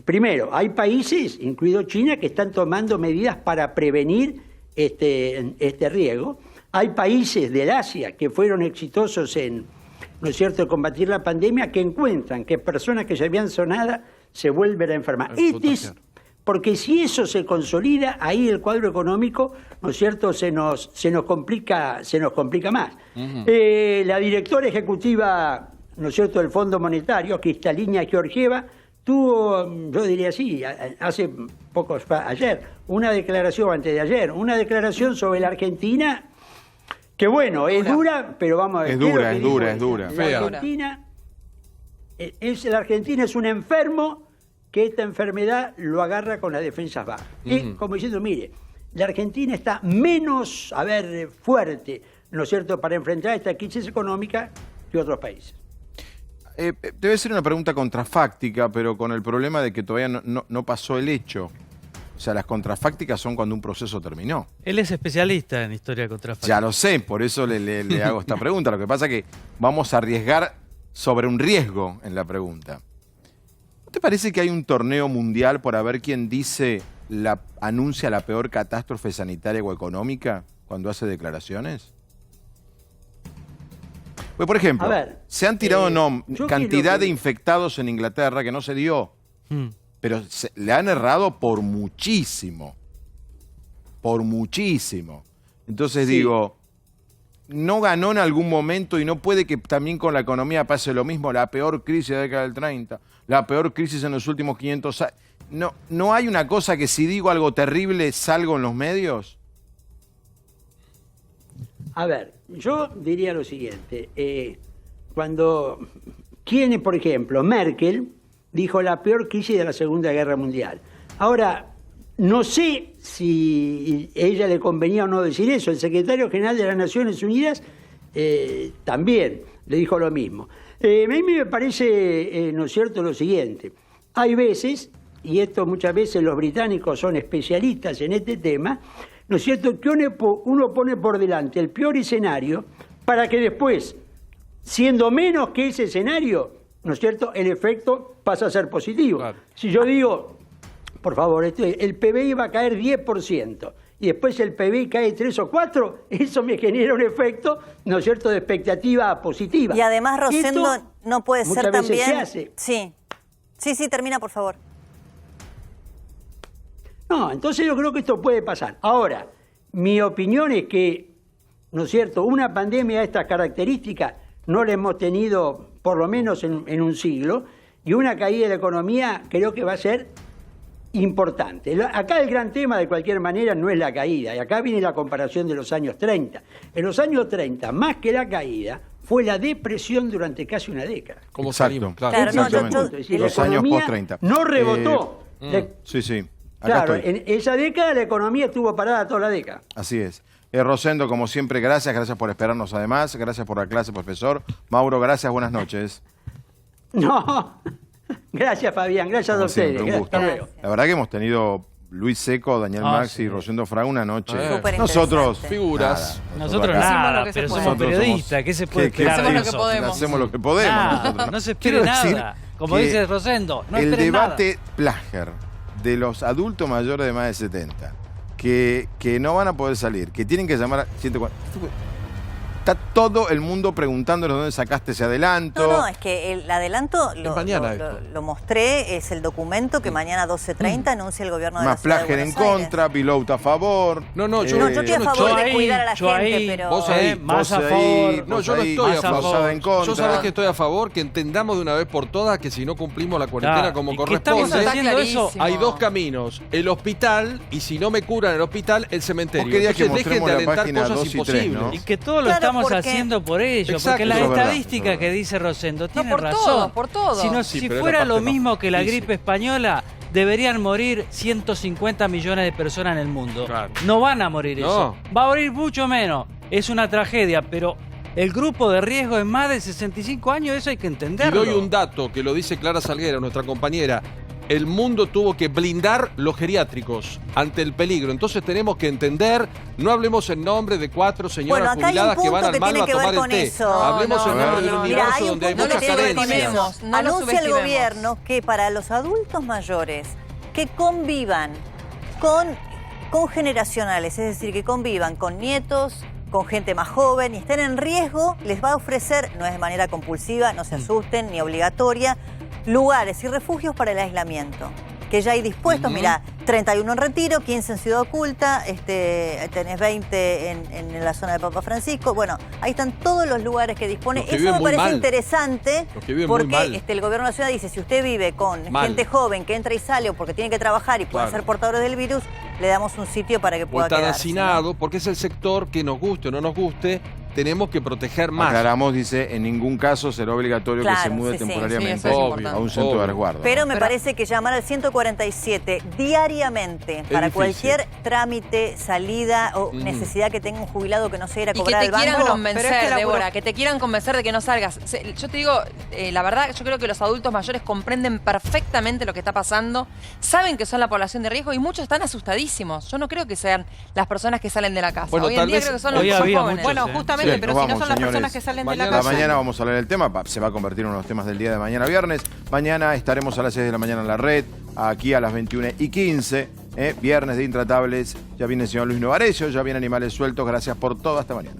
Primero, hay países, incluido China, que están tomando medidas para prevenir este riesgo. Hay países del Asia que fueron exitosos en, ¿no es cierto?, combatir la pandemia, que encuentran que personas que ya habían sonado se vuelven a enfermar. Porque si eso se consolida, ahí el cuadro económico, ¿no es cierto?, se nos complica más. La directora ejecutiva, ¿no es cierto?, del Fondo Monetario, Kristalina Georgieva, tuvo, yo diría así, ayer, antes de ayer, una declaración sobre la Argentina, que bueno, es dura, pero vamos a ver. Es dura. La Argentina es un enfermo que esta enfermedad lo agarra con las defensas bajas. Como diciendo, mire, la Argentina está menos, fuerte, ¿no es cierto?, para enfrentar esta crisis económica que otros países. Debe ser una pregunta contrafáctica, pero con el problema de que todavía no pasó el hecho. O sea, las contrafácticas son cuando un proceso terminó. Él es especialista en historia contrafáctica. Ya lo sé, por eso le hago esta pregunta. Lo que pasa es que vamos a arriesgar sobre un riesgo en la pregunta. ¿No te parece que hay un torneo mundial por a ver quién anuncia la peor catástrofe sanitaria o económica cuando hace declaraciones? Pues, por ejemplo, se han tirado cantidad de infectados en Inglaterra que no se dio, pero le han errado por muchísimo. Por muchísimo. Entonces digo, no ganó en algún momento y no puede que también con la economía pase lo mismo, la peor crisis de la década del 30, la peor crisis en los últimos 500 años. ¿No hay una cosa que si digo algo terrible salgo en los medios? A ver, yo diría lo siguiente. Por ejemplo, Merkel dijo la peor crisis de la Segunda Guerra Mundial. Ahora, no sé si a ella le convenía o no decir eso. El secretario general de las Naciones Unidas también le dijo lo mismo. A mí me parece, ¿no es cierto?, lo siguiente. Hay veces, y esto muchas veces los británicos son especialistas en este tema, ¿no es cierto?, que uno pone por delante el peor escenario para que después, siendo menos que ese escenario, ¿no es cierto?, el efecto pasa a ser positivo. Claro. Si yo digo, por favor, el PBI va a caer 10% y después el PBI cae 3 o 4, eso me genera un efecto, ¿no es cierto?, de expectativa positiva. Y además, Rosendo, no puede ser también... Se hace. Sí, termina, por favor. No, entonces yo creo que esto puede pasar. Ahora, mi opinión es que, ¿no es cierto?, una pandemia de estas características no la hemos tenido por lo menos en un siglo, y una caída de la economía creo que va a ser importante. Acá el gran tema, de cualquier manera, no es la caída, y acá viene la comparación de los años 30. En los años 30, más que la caída, fue la depresión durante casi una década. ¿Cómo salimos? Claro, los años post-30. No rebotó. Sí. Claro, en esa década la economía estuvo parada toda la década. Así es. Rosendo, como siempre, gracias por esperarnos además, gracias por la clase, profesor. Mauro, gracias, buenas noches. No, gracias Fabián, gracias a ustedes. Un gusto. La verdad que hemos tenido Luis Seco, Daniel Maxi y Rosendo Fraga una noche. Nosotros, figuras. Nosotros nada, pero somos periodistas, ¿qué se puede esperar de nosotros? Hacemos lo que podemos. No se espere nada. Como dice Rosendo, no espere nada. El debate Plager de los adultos mayores de más de 70, que no van a poder salir, que tienen que llamar a 140. Está todo el mundo preguntándonos dónde sacaste ese adelanto. No, es que el adelanto lo mostré, es el documento que mañana 12:30 anuncia el gobierno de la Ciudad de Buenos Aires. Más Plager en contra, Pilout a favor. No, yo estoy a favor de cuidar a la gente, pero... Vos ahí, más a favor. No, yo no estoy a favor. Yo sabés que estoy a favor, que entendamos de una vez por todas que si no cumplimos la cuarentena como corresponde, hay dos caminos. El hospital, y si no me curan el hospital, el cementerio. Entonces dejen de alentar cosas imposibles. Y que todo lo estamos haciendo por ello, porque la estadística que dice Rosendo tiene razón. Por todo. Si fuera lo mismo que la gripe española, deberían morir 150 millones de personas en el mundo. Claro. No van a morir eso. Va a morir mucho menos. Es una tragedia, pero El grupo de riesgo es más de 65 años, eso hay que Y entenderlo. doy un dato que lo dice Clara Salguero, nuestra compañera. El mundo tuvo que blindar los geriátricos ante el peligro. Entonces tenemos que entender, no hablemos en nombre de 4 señoras jubiladas que van al malo a tomar el té. Hablemos en nombre de un universo donde hay muchas carencias. Anuncia el gobierno que para los adultos mayores que convivan con generacionales, es decir, que convivan con nietos, con gente más joven y estén en riesgo, les va a ofrecer, no es de manera compulsiva, no se asusten, ni obligatoria, lugares y refugios para el aislamiento. Que ya hay dispuestos, mira, 31 en Retiro, 15 en Ciudad Oculta, tenés 20 en la zona de Papa Francisco. Bueno, ahí están todos los lugares que dispone. Eso me parece interesante porque el gobierno de la ciudad dice, si usted vive con gente joven que entra y sale o porque tiene que trabajar y pueden ser portadores del virus, le damos un sitio para que pueda quedarse. Hacinado, porque es el sector que nos guste o no nos guste, tenemos que proteger más. Aclaramos, dice, en ningún caso será obligatorio que se mude temporariamente a un centro de resguardo. Pero me parece que llamar al 147 diariamente para cualquier trámite, salida o necesidad que tenga un jubilado que no se ir a cobrar al banco. Y que te quieran convencer, Débora, que te quieran convencer de que no salgas. Yo te digo, la verdad, yo creo que los adultos mayores comprenden perfectamente lo que está pasando, saben que son la población de riesgo y muchos están asustadísimos. Yo no creo que sean las personas que salen de la casa. Bueno, hoy en día creo que son los más jóvenes. Bueno, justamente. Pero si no son las personas que salen de la casa. Mañana vamos a hablar del tema, se va a convertir en uno de los temas del día de mañana viernes. Mañana estaremos a las 6 de la mañana en la red, aquí a las 21:15. Viernes de Intratables. Ya viene el señor Luis Novarecio, ya viene Animales Sueltos. Gracias por todo. Hasta mañana.